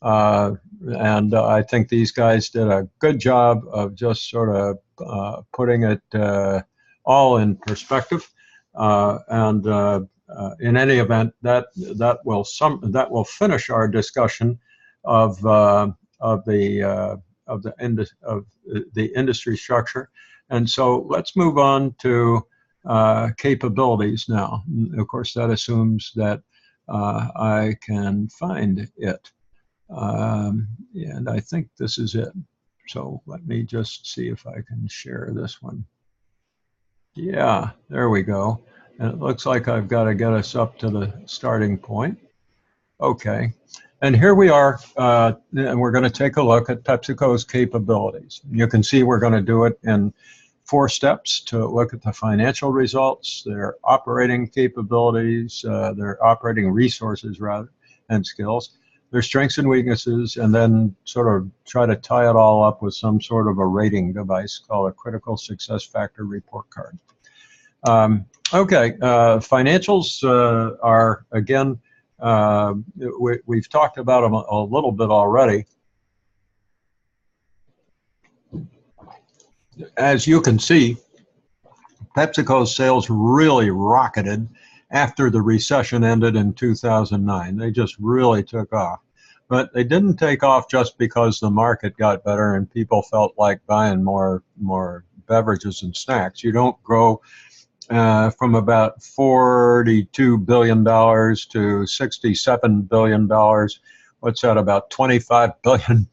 And I think these guys did a good job of just sort of putting it all in perspective. In any event, that will finish our discussion of the industry structure. And so let's move on to capabilities now. Of course, that assumes that I can find it. And I think this is it. So let me just see if I can share this one. Yeah, there we go. And it looks like I've got to get us up to the starting point. Okay. And here we are, and we're going to take a look at PepsiCo's capabilities. You can see we're going to do it in 4 steps to look at the financial results, their operating capabilities, their operating resources, rather, and skills, their strengths and weaknesses, and then sort of try to tie it all up with some sort of a rating device called a critical success factor report card. Okay, financials are, again, we've talked about them a little bit already. As you can see, PepsiCo's sales really rocketed after the recession ended in 2009. They just really took off. But they didn't take off just because the market got better and people felt like buying more beverages and snacks. You don't grow from about $42 billion to $67 billion. What's that, about $25 billion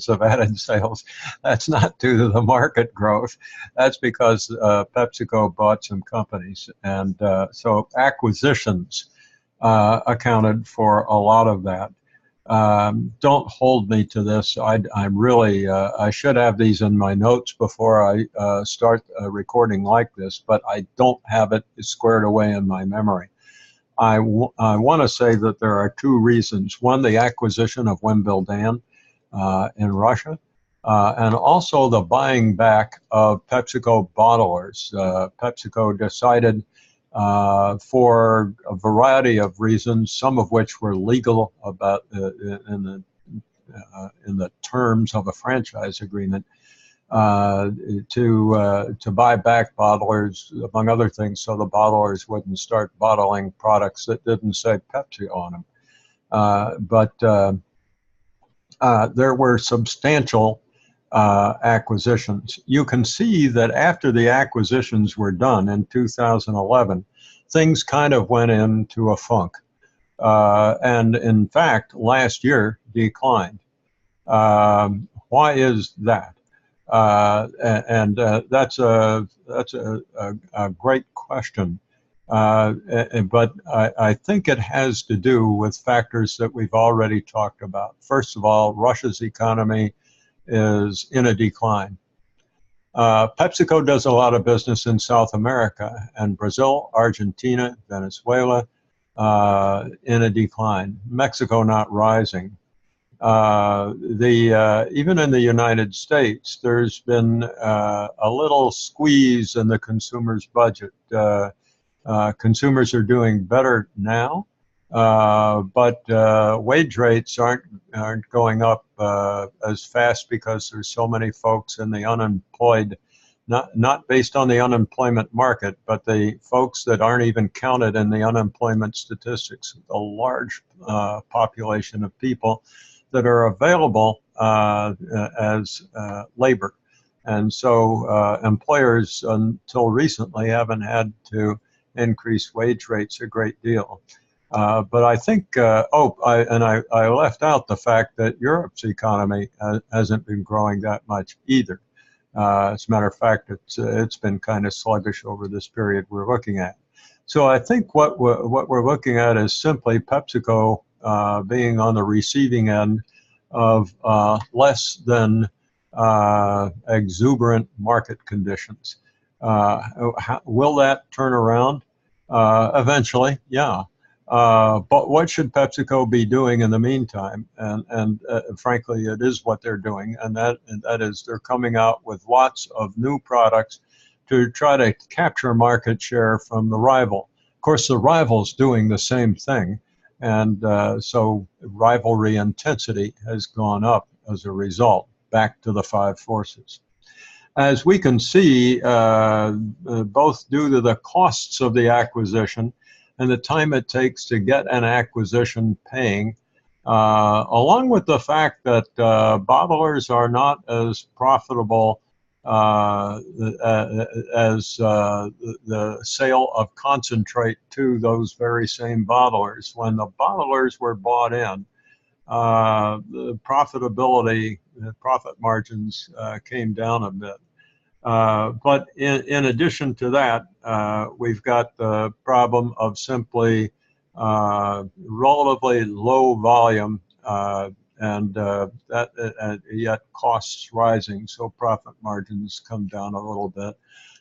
of added sales? That's not due to the market growth. That's because PepsiCo bought some companies. And so acquisitions accounted for a lot of that. Don't hold me to this. I'm really, I should have these in my notes before I start recording like this, but I don't have it squared away in my memory. I want to say that there are 2 reasons. One, the acquisition of Wimbledon in Russia, and also the buying back of PepsiCo bottlers. PepsiCo decided for a variety of reasons, some of which were legal about in the terms of a franchise agreement, to buy back bottlers, among other things, so the bottlers wouldn't start bottling products that didn't say Pepsi on them. There were substantial acquisitions. You can see that after the acquisitions were done in 2011, things kind of went into a funk. And in fact, last year declined. Why is that? That's a great question. But I think it has to do with factors that we've already talked about. First of all, Russia's economy is in a decline. PepsiCo does a lot of business in South America, and Brazil, Argentina, Venezuela in a decline. Mexico not rising. Even in the United States, there's been a little squeeze in the consumer's budget. Consumers are doing better now, but wage rates aren't going up as fast because there's so many folks in the unemployed not based on the unemployment market, but the folks that aren't even counted in the unemployment statistics, a large population of people that are available as labor. And so employers until recently haven't had to increase wage rates a great deal. But I think, I left out the fact that Europe's economy hasn't been growing that much either. As a matter of fact, it's been kind of sluggish over this period we're looking at. So I think what we're looking at is simply PepsiCo being on the receiving end of less than exuberant market conditions. Will that turn around? Eventually, yeah. But what should PepsiCo be doing in the meantime? And frankly, it is what they're doing, and that is they're coming out with lots of new products to try to capture market share from the rival. Of course, the rival's doing the same thing, and so rivalry intensity has gone up as a result, back to the five forces. As we can see, both due to the costs of the acquisition and the time it takes to get an acquisition paying, along with the fact that bottlers are not as profitable as the sale of concentrate to those very same bottlers. When the bottlers were bought in, the profitability, the profit margins came down a bit. But in addition to that, we've got the problem of simply relatively low volume and yet costs rising, so profit margins come down a little bit.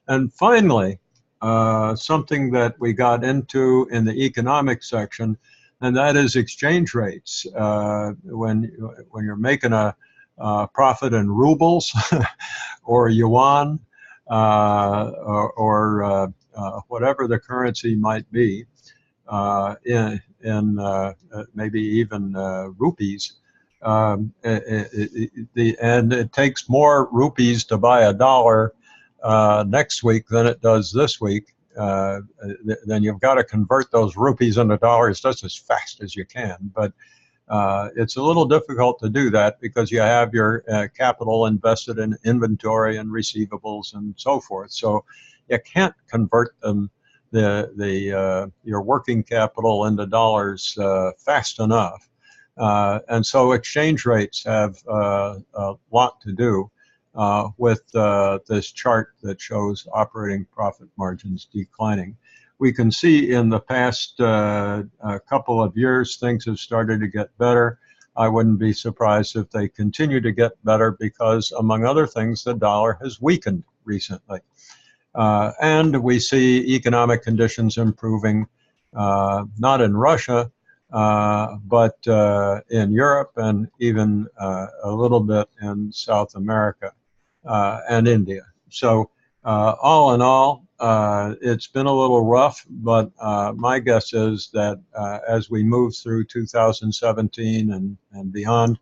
And finally, something that we got into in the economic section, and that is exchange rates. When you're making a profit in rubles or yuan or whatever the currency might be, in maybe even rupees, and it takes more rupees to buy a dollar next week than it does this week. Then you've got to convert those rupees into dollars just as fast as you can. But it's a little difficult to do that because you have your capital invested in inventory and receivables and so forth. So you can't convert them, your working capital into dollars fast enough. And so exchange rates have a lot to do with this chart that shows operating profit margins declining. We can see in the past couple of years, things have started to get better. I wouldn't be surprised if they continue to get better because, among other things, the dollar has weakened recently. And we see economic conditions improving, not in Russia, but in Europe and even a little bit in South America and India. So all in all, it's been a little rough, but my guess is that as we move through 2017 and beyond,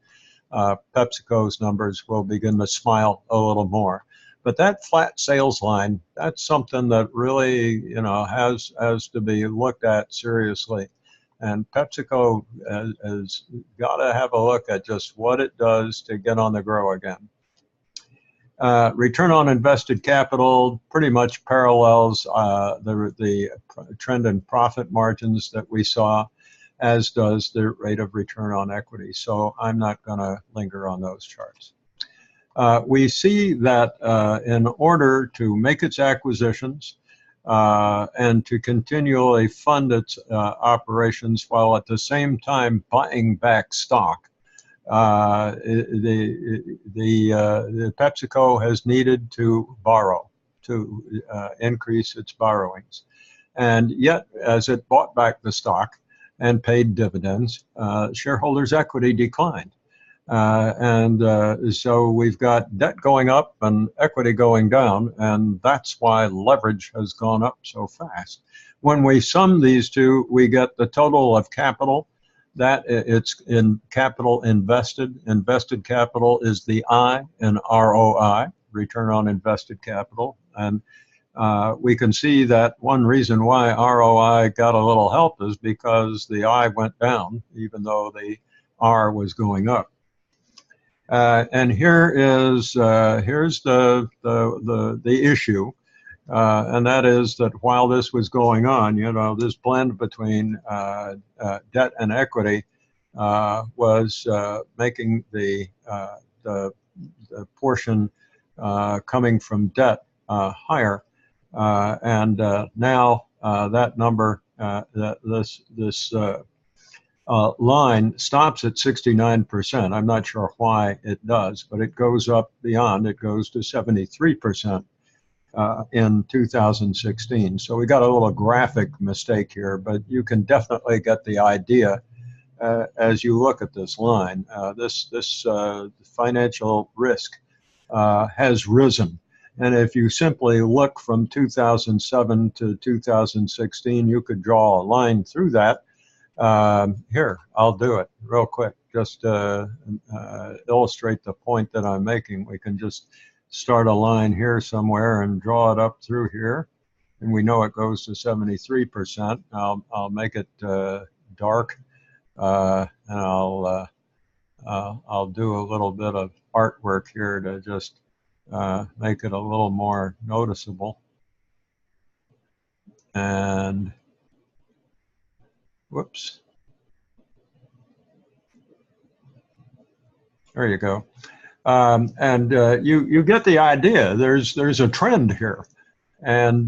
PepsiCo's numbers will begin to smile a little more. But that flat sales line, that's something that really, has to be looked at seriously. And PepsiCo has got to have a look at just what it does to get on the grow again. Return on invested capital pretty much parallels the trend in profit margins that we saw, as does the rate of return on equity. So I'm not going to linger on those charts. We see that in order to make its acquisitions and to continually fund its operations while at the same time buying back stock, the PepsiCo has needed to borrow to increase its borrowings. And yet, as it bought back the stock and paid dividends, shareholders' equity declined. So we've got debt going up and equity going down, and that's why leverage has gone up so fast. When we sum these two, we get the total of capital. That it's in capital invested. Invested capital is the I in ROI. return on invested capital. And we can see that one reason why ROI got a little help is because the I went down, even though the R was going up. And here's the issue, and that is that while this was going on, you know, this blend between debt and equity was making the portion coming from debt higher. And now that number, this line stops at 69%. I'm not sure why it does, but it goes up beyond. It goes to 73% in 2016. So we got a little graphic mistake here, but you can definitely get the idea as you look at this line. This financial risk has risen. And if you simply look from 2007 to 2016, you could draw a line through that. Here, I'll do it real quick, just illustrate the point that I'm making. We can just start a line here somewhere and draw it up through here. And we know it goes to 73%. I'll make it dark, and I'll do a little bit of artwork here to just make it a little more noticeable. And whoops. There you go. You get the idea. There's a trend here. And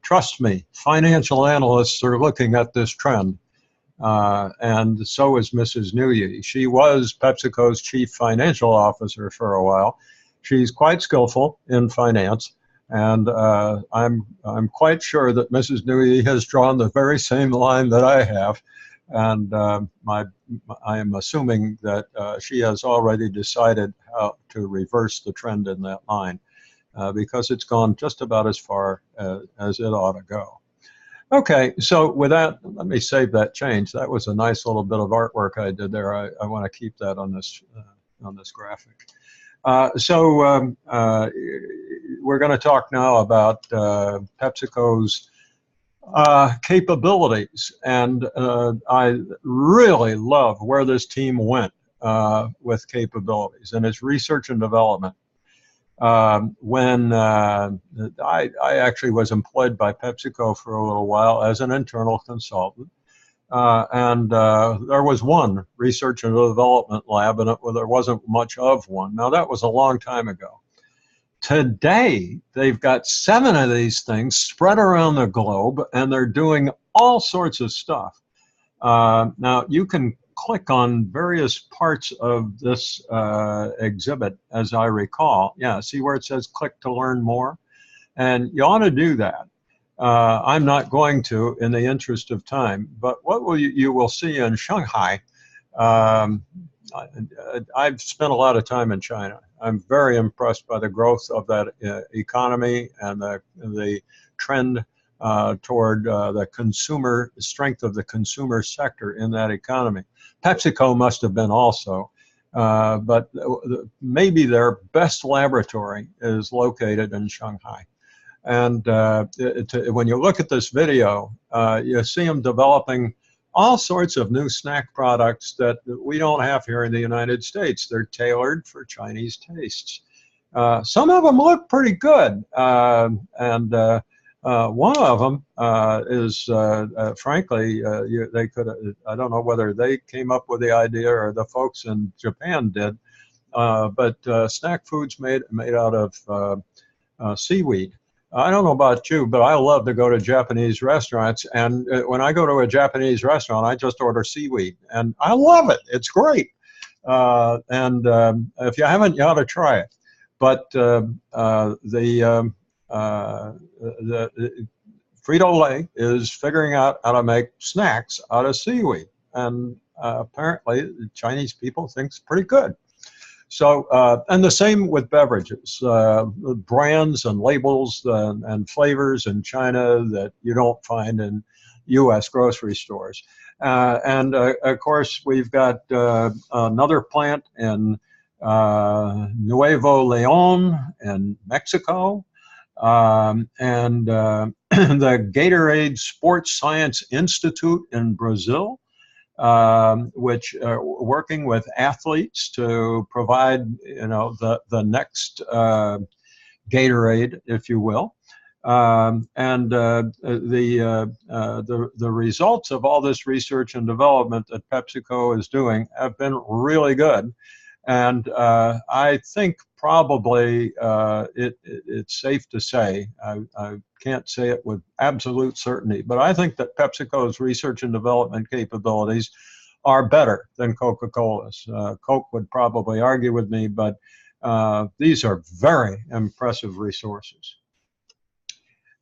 trust me, financial analysts are looking at this trend. And so is Mrs. Nguyen. She was PepsiCo's chief financial officer for a while. She's quite skillful in finance, and I'm quite sure that Mrs. Nguyen has drawn the very same line that I have, and I am assuming that she has already decided how to reverse the trend in that line, because it's gone just about as far as it ought to go. Okay, so with that, let me save that change. That was a nice little bit of artwork I did there. I want to keep that on this graphic. So we're going to talk now about PepsiCo's capabilities, and I really love where this team went with capabilities and its research and development. When I actually was employed by PepsiCo for a little while as an internal consultant, and there was one research and development lab, and there wasn't much of one. Now, that was a long time ago. Today, they've got 7 of these things spread around the globe, and they're doing all sorts of stuff. Now, you can click on various parts of this exhibit, as I recall. Yeah, see where it says click to learn more? And you ought to do that. I'm not going to in the interest of time, but what you will see in Shanghai, I've spent a lot of time in China. I'm very impressed by the growth of that economy and the trend toward the consumer strength of the consumer sector in that economy. PepsiCo must have been also, but maybe their best laboratory is located in Shanghai. And when you look at this video, you see them developing all sorts of new snack products that we don't have here in the United States. They're tailored for Chinese tastes. Some of them look pretty good, and one of them is, frankly, they could. I don't know whether they came up with the idea or the folks in Japan did, but snack foods made out of seaweed. I don't know about you, but I love to go to Japanese restaurants, and when I go to a Japanese restaurant, I just order seaweed, and I love it. It's great, and if you haven't, you ought to try it. But Frito-Lay is figuring out how to make snacks out of seaweed, and apparently the Chinese people think it's pretty good. So, and the same with beverages, brands and labels and flavors in China that you don't find in U.S. grocery stores. And of course, we've got another plant in Nuevo Leon in Mexico, and the Gatorade Sports Science Institute in Brazil, which are working with athletes to provide, the next Gatorade, if you will. The results of all this research and development that PepsiCo is doing have been really good. And I think probably it's safe to say, I can't say it with absolute certainty, but I think that PepsiCo's research and development capabilities are better than Coca-Cola's. Coke would probably argue with me, but these are very impressive resources.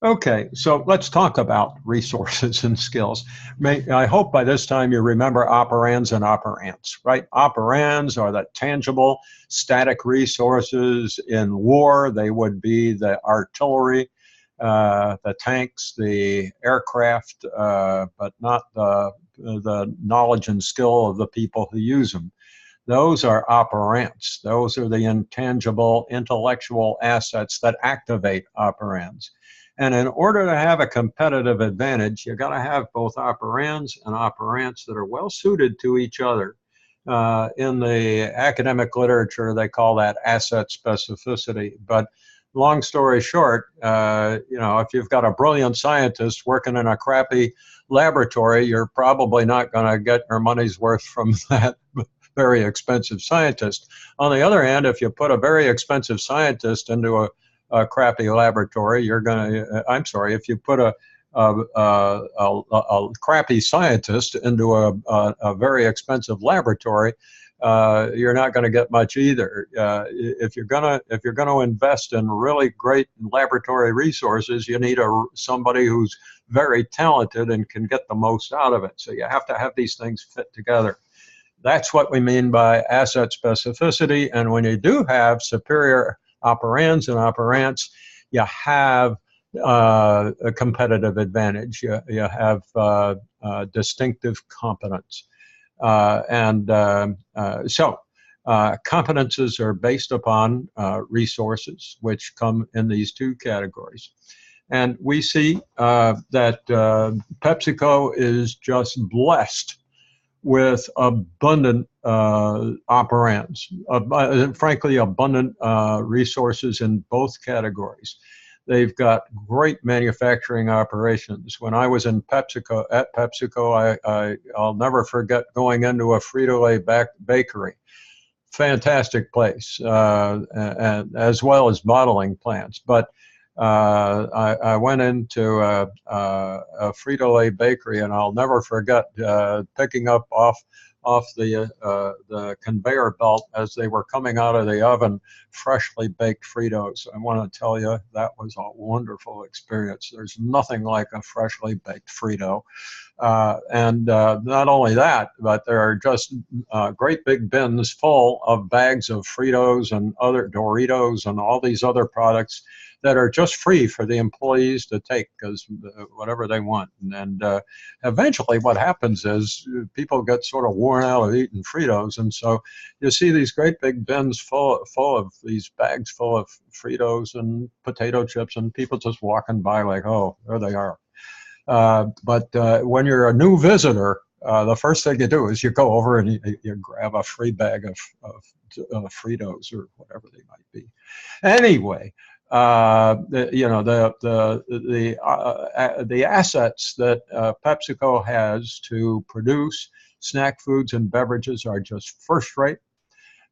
Okay, so let's talk about resources and skills. I hope by this time you remember operands and operants, right? Operands are the tangible, static resources in war. They would be the artillery, the tanks, the aircraft, but not the knowledge and skill of the people who use them. Those are operants. Those are the intangible intellectual assets that activate operands. And in order to have a competitive advantage, you've got to have both operands and operants that are well suited to each other. In the academic literature, they call that asset specificity. But long story short, if you've got a brilliant scientist working in a crappy laboratory, you're probably not going to get your money's worth from that very expensive scientist. On the other hand, if you put a very expensive scientist into a crappy laboratory, you're going to, if you put a crappy scientist into a very expensive laboratory, you're not going to get much either. If you're going to invest in really great laboratory resources, you need somebody who's very talented and can get the most out of it. So you have to have these things fit together. That's what we mean by asset specificity. And when you do have superior operands and operants, you have a competitive advantage. You have distinctive competence. Competences are based upon resources, which come in these two categories. And we see that PepsiCo is just blessed with abundant operands, frankly, abundant resources in both categories. They've got great manufacturing operations. When I was in PepsiCo, I'll never forget going into a Frito-Lay bakery. Fantastic place, and as well as bottling plants. But I went into a Frito-Lay bakery, and I'll never forget picking up off the conveyor belt as they were coming out of the oven freshly baked Fritos. I want to tell you, that was a wonderful experience. There's nothing like a freshly baked Frito. And not only that, but there are just great big bins full of bags of Fritos and other Doritos and all these other products that are just free for the employees to take because whatever they want. And eventually what happens is people get sort of worn out of eating Fritos. And so you see these great big bins full of these bags full of Fritos and potato chips, and people just walking by like, oh, there they are. But when you're a new visitor, the first thing you do is you go over and you grab a free bag of Fritos or whatever they might be. Anyway, the assets that PepsiCo has to produce snack foods and beverages are just first rate.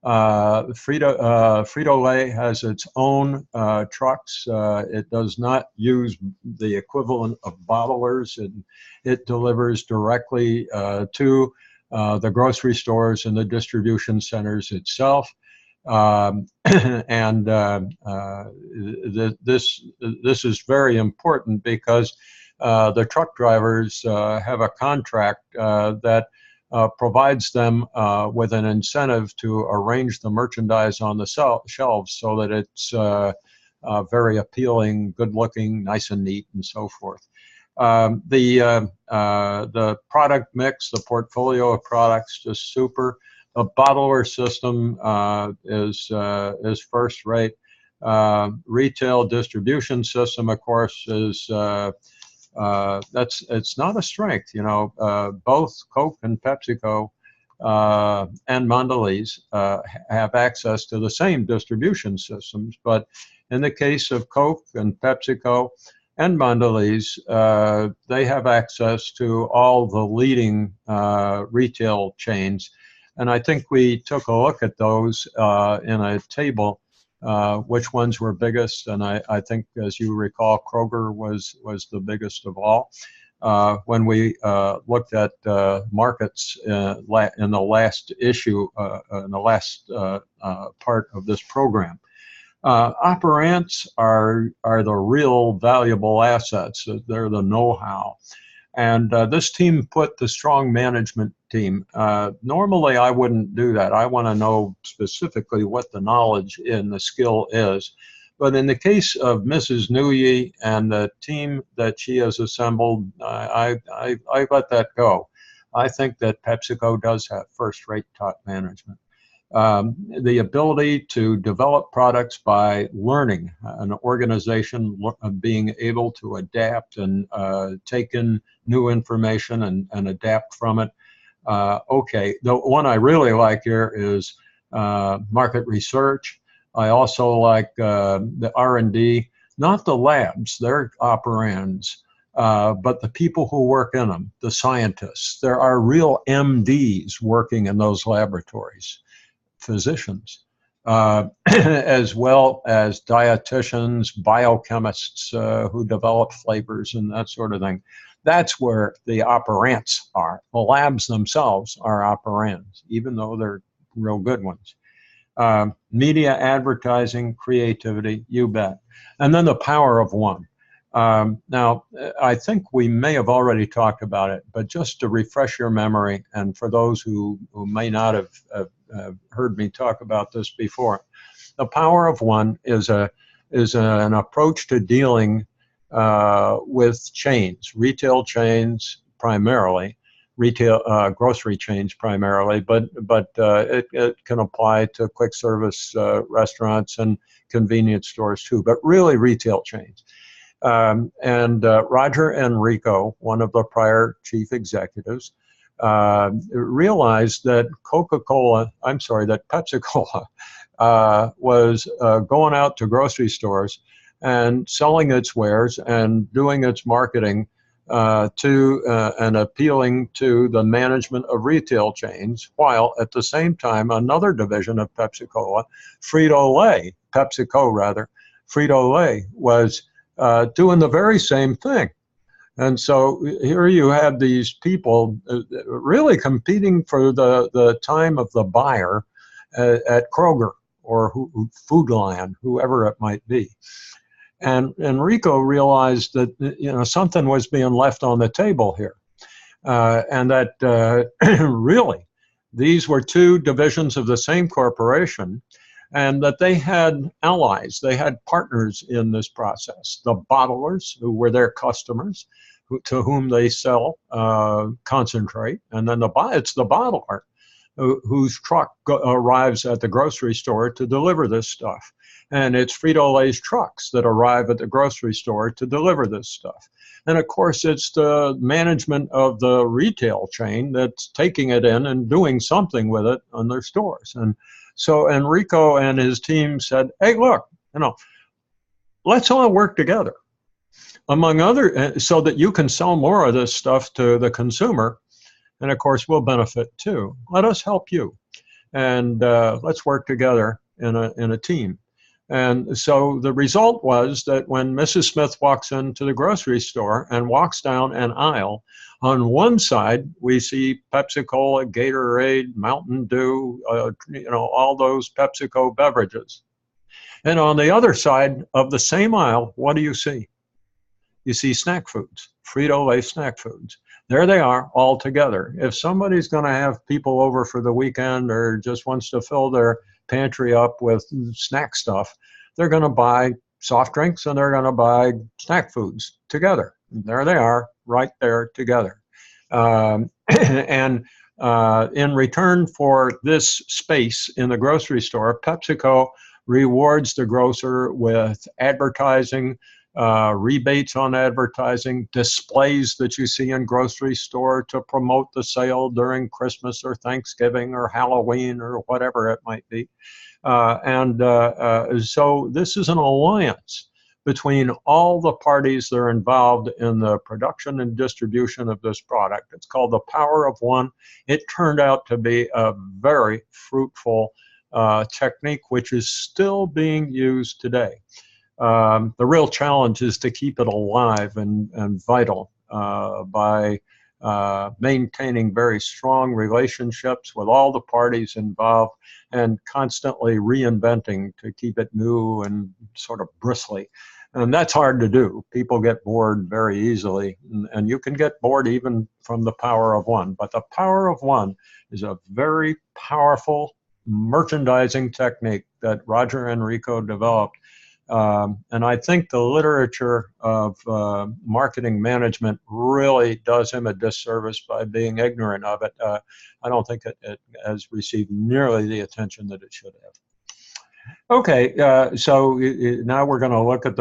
Frito-Lay has its own trucks. It does not use the equivalent of bottlers. It delivers directly to the grocery stores and the distribution centers itself. This is very important because the truck drivers have a contract that provides them with an incentive to arrange the merchandise on the shelves so that it's very appealing, good looking, nice and neat, and so forth. The product mix, the portfolio of products, just super. The bottler system is first rate. Retail distribution system, of course, is it's not a strength. You know, both Coke and PepsiCo and Mondelez have access to the same distribution systems, but in the case of Coke and PepsiCo and Mondelez, they have access to all the leading retail chains. And I think we took a look at those in a table, which ones were biggest. And I think, as you recall, Kroger was the biggest of all. When we looked at markets in the last issue, in the last part of this program. Operants are the real valuable assets. They're the know-how. And this team put the strong management team. Normally, I wouldn't do that. I want to know specifically what the knowledge and the skill is. But in the case of Mrs. Nguyi and the team that she has assembled, I let that go. I think that PepsiCo does have first-rate top management. The ability to develop products by learning, an organization being able to adapt and take in new information and adapt from it. Okay, the one I really like here is market research. I also like the R&D, not the labs, they're operands, but the people who work in them, the scientists. There are real MDs working in those laboratories, physicians, as well as dietitians, biochemists who develop flavors and that sort of thing. That's where the operants are. The labs themselves are operands, even though they're real good ones. Media, advertising, creativity, you bet. And then the power of one. Now, I think we may have already talked about it, but just to refresh your memory, and for those who may not have heard me talk about this before, the power of one is an approach to dealing with chains, retail chains primarily, retail grocery chains primarily, but it can apply to quick service restaurants and convenience stores too, but really retail chains. Roger Enrico, one of the prior chief executives, realized that PepsiCo was going out to grocery stores and selling its wares and doing its marketing and appealing to the management of retail chains, while at the same time another division of PepsiCo, Frito-Lay was doing the very same thing. And so here you have these people really competing for the time of the buyer at Kroger or Food Lion, whoever it might be. And Enrico realized that something was being left on the table here, and that really these were two divisions of the same corporation, and that they had allies, they had partners in this process. The bottlers, who were their customers, to whom they sell concentrate, and then it's the bottler whose truck arrives at the grocery store to deliver this stuff. And it's Frito-Lay's trucks that arrive at the grocery store to deliver this stuff. And of course, it's the management of the retail chain that's taking it in and doing something with it on their stores. And so Enrico and his team said, hey, look, let's all work together, among other, so that you can sell more of this stuff to the consumer. And of course, we'll benefit too. Let us help you. And let's work together in a team. And so the result was that when Mrs. Smith walks into the grocery store and walks down an aisle, on one side we see Pepsi-Cola, Gatorade, Mountain Dew, all those PepsiCo beverages. And on the other side of the same aisle, what do you see? You see snack foods, Frito-Lay snack foods. There they are all together. If somebody's going to have people over for the weekend or just wants to fill their pantry up with snack stuff, they're going to buy soft drinks and they're going to buy snack foods together. And there they are, right there together. And in return for this space in the grocery store, PepsiCo rewards the grocer with advertising, rebates on advertising, displays that you see in grocery store to promote the sale during Christmas or Thanksgiving or Halloween or whatever it might be. So this is an alliance between all the parties that are involved in the production and distribution of this product. It's called the Power of One. It turned out to be a very fruitful technique, which is still being used today. The real challenge is to keep it alive and vital by maintaining very strong relationships with all the parties involved and constantly reinventing to keep it new and sort of bristly. And that's hard to do. People get bored very easily, and you can get bored even from the Power of One. But the Power of One is a very powerful merchandising technique that Roger Enrico developed. And I think the literature of marketing management really does him a disservice by being ignorant of it. I don't think it has received nearly the attention that it should have. Okay, so now we're going to look at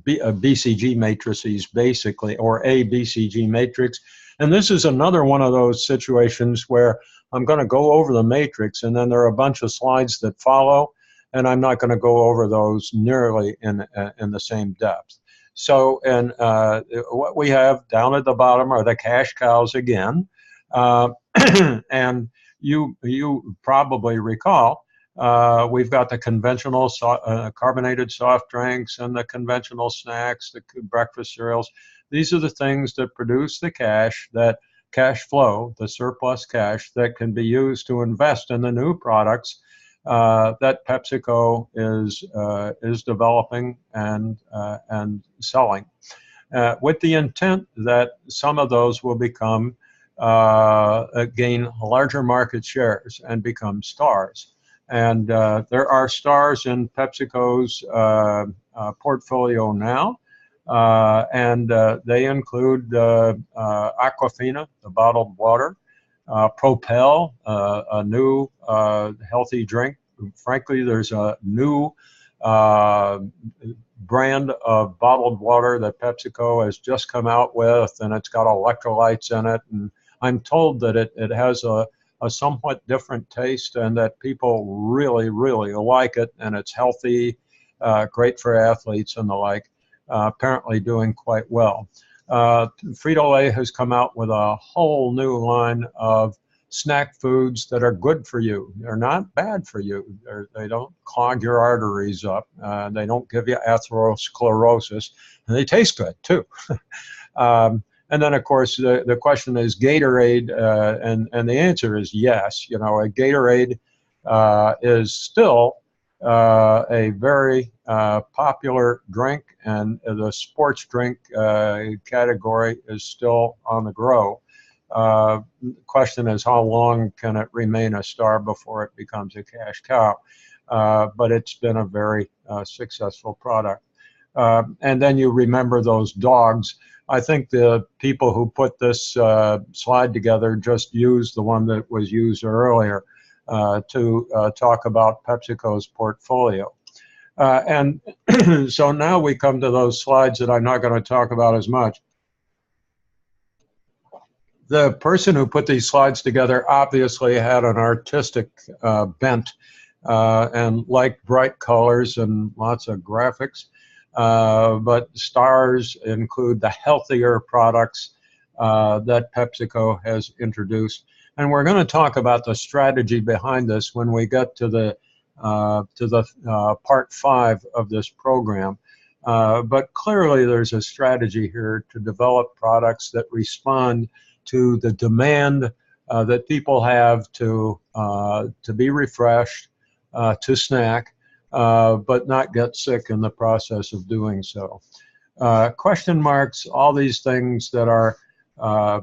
BCG matrices, basically, or a BCG matrix. And this is another one of those situations where I'm going to go over the matrix, and then there are a bunch of slides that follow, and I'm not going to go over those nearly in the same depth. So, and what we have down at the bottom are the cash cows again. And you probably recall, we've got the conventional carbonated soft drinks and the conventional snacks, the breakfast cereals. These are the things that produce the cash, that cash flow, the surplus cash that can be used to invest in the new products that PepsiCo is developing and selling, with the intent that some of those will become gain larger market shares and become stars. And there are stars in PepsiCo's portfolio now, and they include Aquafina, the bottled water, Propel, a new healthy drink. Frankly, there's a new brand of bottled water that PepsiCo has just come out with, and it's got electrolytes in it. And I'm told that it has a somewhat different taste and that people really, really like it, and it's healthy, great for athletes and the like, apparently doing quite well. Frito-Lay has come out with a whole new line of snack foods that are good for you. They're not bad for you. They don't clog your arteries up. They don't give you atherosclerosis, and they taste good too. And then, of course, the question is Gatorade, and the answer is yes. You know, a Gatorade is still a very popular drink, and the sports drink category is still on the grow. The question is, how long can it remain a star before it becomes a cash cow? But it's been a very successful product. And then you remember those dogs. I think the people who put this slide together just used the one that was used earlier to talk about PepsiCo's portfolio. And so now we come to those slides that I'm not going to talk about as much. The person who put these slides together obviously had an artistic bent and liked bright colors and lots of graphics. But stars include the healthier products that PepsiCo has introduced. And we're going to talk about the strategy behind this when we get to the part 5 of this program. But clearly there's a strategy here to develop products that respond to the demand that people have to be refreshed, to snack, but not get sick in the process of doing so. Question marks, all these things that are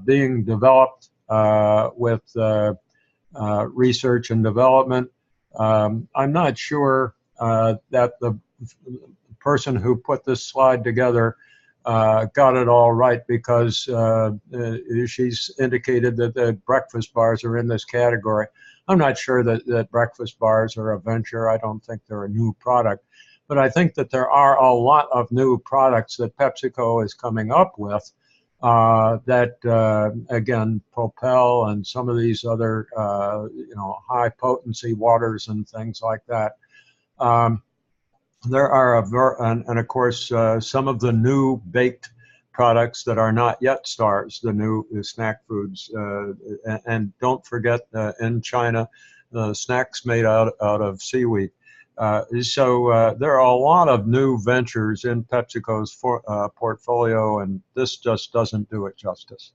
being developed with research and development. I'm not sure that the person who put this slide together got it all right, because she's indicated that the breakfast bars are in this category. I'm not sure that breakfast bars are a venture. I don't think they're a new product. But I think that there are a lot of new products that PepsiCo is coming up with that, again, Propel and some of these other, high potency waters and things like that. There are, and of course, some of the new baked products that are not yet stars, the new snack foods. And don't forget, in China, snacks made out of seaweed. So there are a lot of new ventures in PepsiCo's portfolio, and this just doesn't do it justice.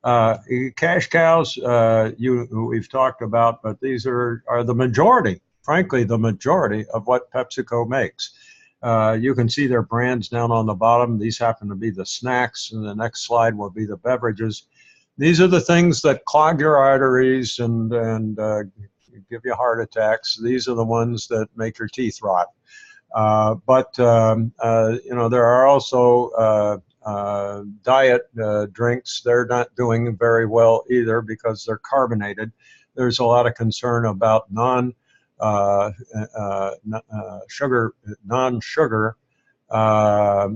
Cash cows, we've talked about, but these are the majority, frankly, the majority of what PepsiCo makes. You can see their brands down on the bottom. These happen to be the snacks, and the next slide will be the beverages. These are the things that clog your arteries and give you heart attacks. These are the ones that make your teeth rot. But there are also diet drinks. They're not doing very well either because they're carbonated. There's a lot of concern about non-sugar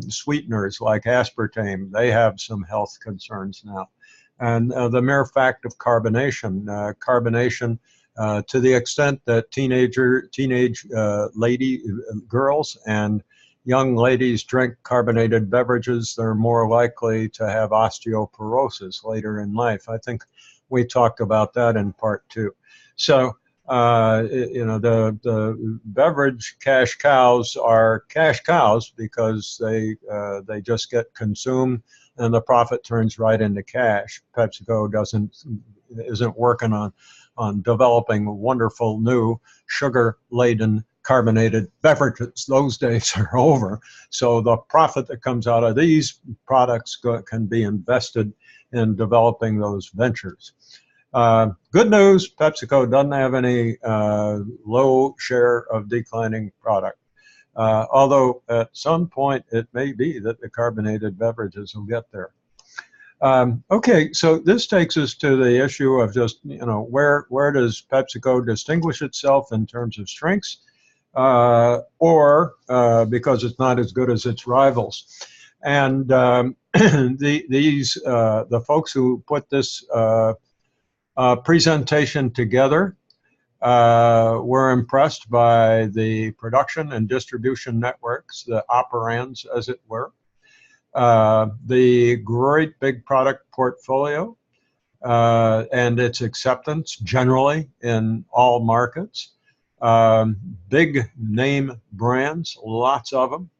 sweeteners like aspartame. They have some health concerns now. And the mere fact of carbonation, to the extent that teenage girls and young ladies drink carbonated beverages, they're more likely to have osteoporosis later in life. I think we talked about that in part 2. So, the beverage cash cows are cash cows because they just get consumed and the profit turns right into cash. PepsiCo isn't working on developing wonderful new sugar-laden carbonated beverages. Those days are over. So the profit that comes out of these products can be invested in developing those ventures. Good news, PepsiCo doesn't have any low share of declining product. Although at some point it may be that the carbonated beverages will get there. Okay, so this takes us to the issue of just, where does PepsiCo distinguish itself in terms of strengths, or because it's not as good as its rivals. And the folks who put this presentation together were impressed by the production and distribution networks, the operands, as it were. The great big product portfolio and its acceptance generally in all markets. Big name brands, lots of them.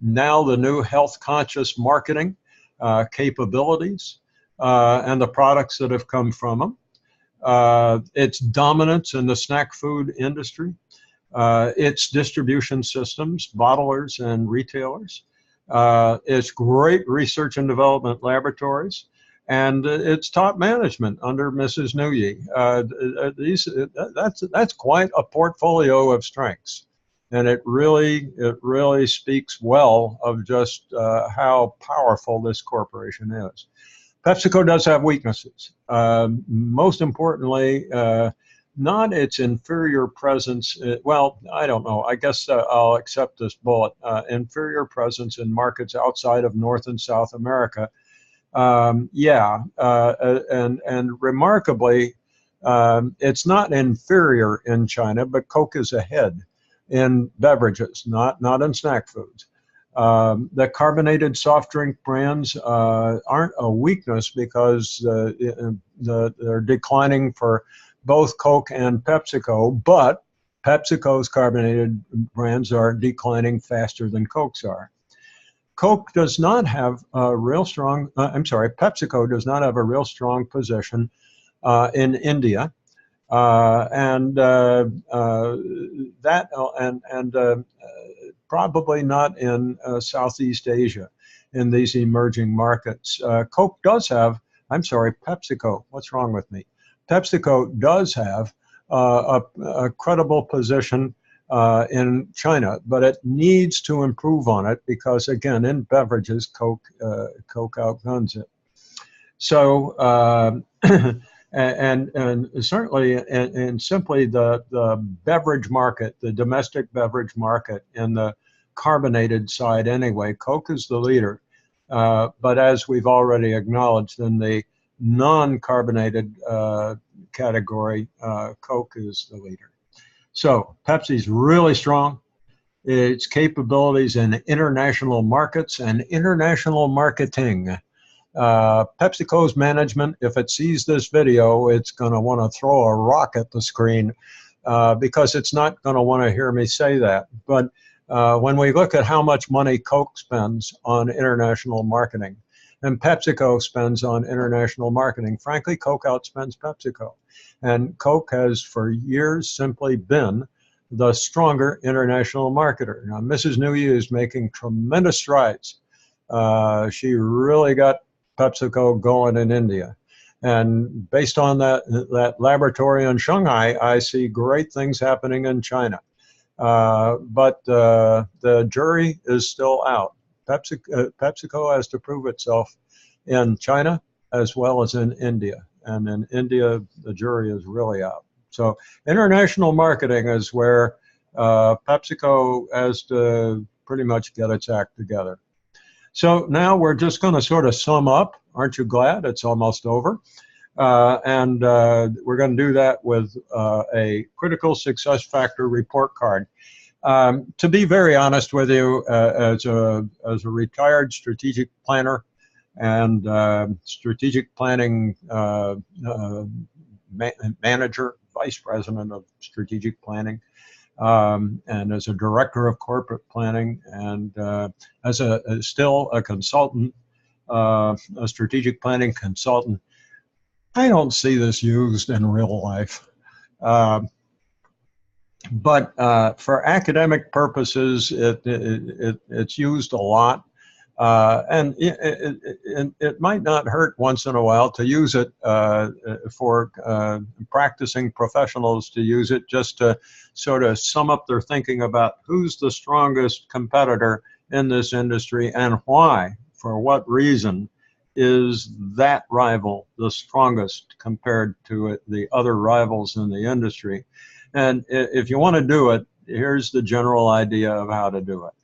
Now the new health conscious marketing capabilities and the products that have come from them. Its dominance in the snack food industry. Its distribution systems, bottlers and retailers. Its great research and development laboratories, and its top management under Mrs. Nguyen. That's quite a portfolio of strengths, and it really speaks well of just how powerful this corporation is. PepsiCo does have weaknesses. Most importantly, not its inferior presence. Well, I don't know. I guess I'll accept this bullet. Inferior presence in markets outside of North and South America. And remarkably, it's not inferior in China, but Coke is ahead in beverages, not in snack foods. The carbonated soft drink brands aren't a weakness because they're declining for both Coke and PepsiCo, but PepsiCo's carbonated brands are declining faster than Coke's are. Coke does not have a real strong, PepsiCo does not have a real strong position in India. Probably not in Southeast Asia in these emerging markets. Coke does have, PepsiCo, what's wrong with me? PepsiCo does have a credible position in China, but it needs to improve on it because, again, in beverages, Coke outguns it. So, and certainly, and simply the beverage market, the domestic beverage market, in the carbonated side anyway, Coke is the leader. But as we've already acknowledged, in the non-carbonated category, Coke is the leader. So Pepsi's really strong. Its capabilities in international markets and international marketing. PepsiCo's management, if it sees this video, it's going to want to throw a rock at the screen because it's not going to want to hear me say that. But when we look at how much money Coke spends on international marketing, and PepsiCo spends on international marketing, frankly, Coke outspends PepsiCo. And Coke has for years simply been the stronger international marketer. Now, Mrs. Newey is making tremendous strides. She really got PepsiCo going in India. And based on that laboratory in Shanghai, I see great things happening in China. But the jury is still out. PepsiCo has to prove itself in China as well as in India. And in India, the jury is really out. So international marketing is where PepsiCo has to pretty much get its act together. So now we're just going to sort of sum up. Aren't you glad? It's almost over. And we're going to do that with a critical success factor report card. To be very honest with you, as a retired strategic planner and strategic planning manager, vice president of strategic planning, and as a director of corporate planning, and as still a consultant, a strategic planning consultant, I don't see this used in real life. But for academic purposes, it's used a lot. And it might not hurt once in a while to use it for practicing professionals to use it just to sort of sum up their thinking about who's the strongest competitor in this industry and why, for what reason is that rival the strongest compared to the other rivals in the industry. And if you want to do it, here's the general idea of how to do it.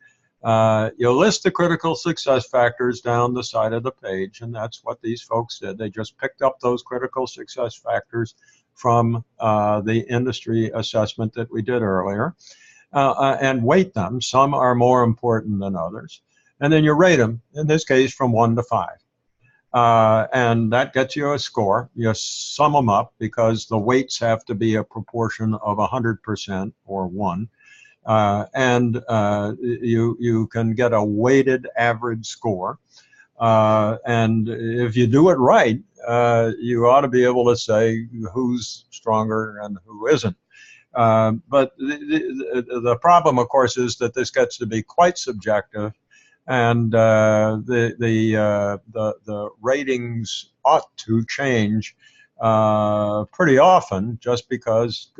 You'll list the critical success factors down the side of the page, and that's what these folks did. They just picked up those critical success factors from the industry assessment that we did earlier and weight them. Some are more important than others. And then you rate them, in this case, from 1 to 5. And that gets you a score. You sum them up because the weights have to be a proportion of 100% or 1. And you can get a weighted average score. And if you do it right, you ought to be able to say who's stronger and who isn't. But the problem, of course, is that this gets to be quite subjective. And the ratings ought to change pretty often just because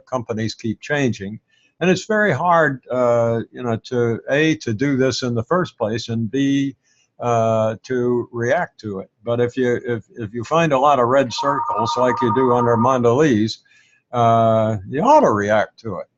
companies keep changing. And it's very hard, to A, to do this in the first place, and B, to react to it. But if you find a lot of red circles like you do under Mondelez, you ought to react to it.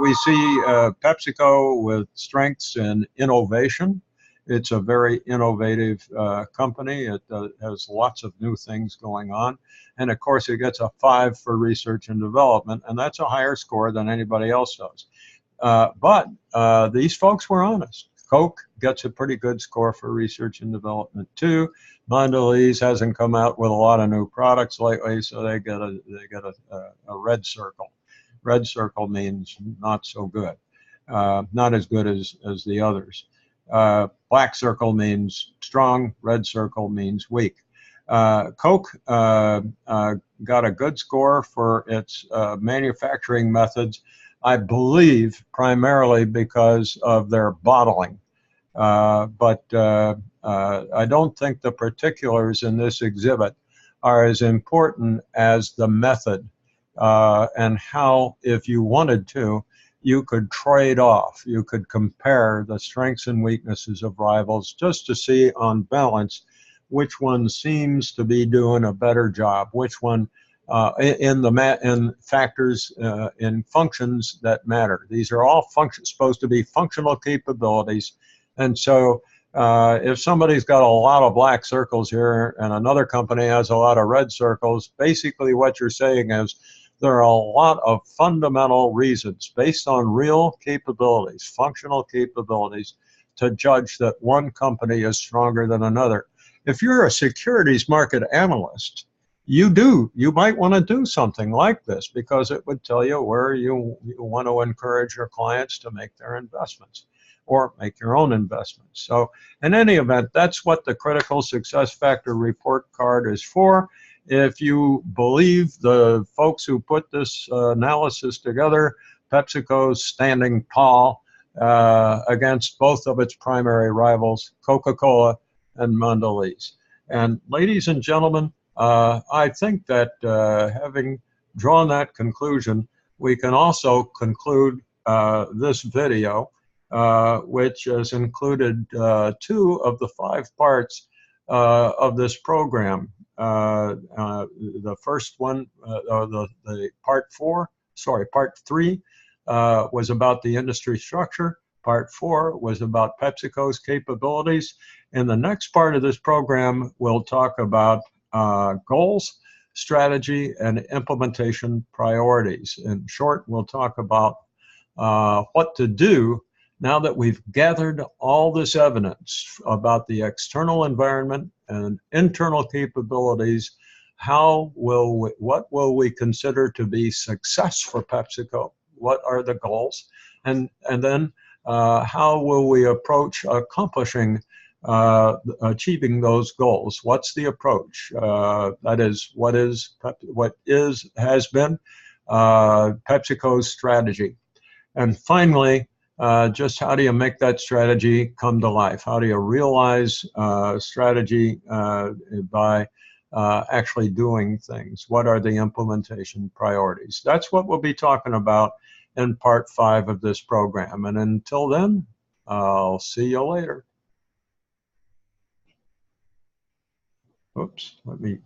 We see PepsiCo with strengths in innovation. It's a very innovative company. It has lots of new things going on. And of course, it gets a 5 for research and development, and that's a higher score than anybody else does. But these folks were honest. Coke gets a pretty good score for research and development too. Mondelez hasn't come out with a lot of new products lately, so they get a red circle. Red circle means not so good, not as good as the others. Black circle means strong, red circle means weak. Coke got a good score for its manufacturing methods, I believe primarily because of their bottling. But I don't think the particulars in this exhibit are as important as the method and how, if you wanted to, you could trade off. You could compare the strengths and weaknesses of rivals just to see on balance which one seems to be doing a better job, which one in factors in functions that matter. These are all supposed to be functional capabilities, and so if somebody's got a lot of black circles here and another company has a lot of red circles, basically what you're saying is there are a lot of fundamental reasons based on real capabilities, functional capabilities, to judge that one company is stronger than another. If you're a securities market analyst, you might want to do something like this because it would tell you where you want to encourage your clients to make their investments or make your own investments. So in any event, that's what the Critical Success Factor report card is for. If you believe the folks who put this analysis together, PepsiCo's standing tall against both of its primary rivals, Coca-Cola and Mondelez. And ladies and gentlemen, I think that having drawn that conclusion, we can also conclude this video, which has included 2 of the 5 parts of this program. The first one, the part 3 was about the industry structure. Part 4 was about PepsiCo's capabilities. In the next part of this program, we'll talk about goals, strategy, and implementation priorities. In short, we'll talk about what to do now that we've gathered all this evidence about the external environment and internal capabilities. What will we consider to be success for PepsiCo? What are the goals? And then how will we approach accomplishing achieving those goals? What's the approach? That is, what has been PepsiCo's strategy? And finally, just how do you make that strategy come to life? How do you realize strategy by actually doing things? What are the implementation priorities? That's what we'll be talking about in part 5 of this program. And until then, I'll see you later. Oops, let me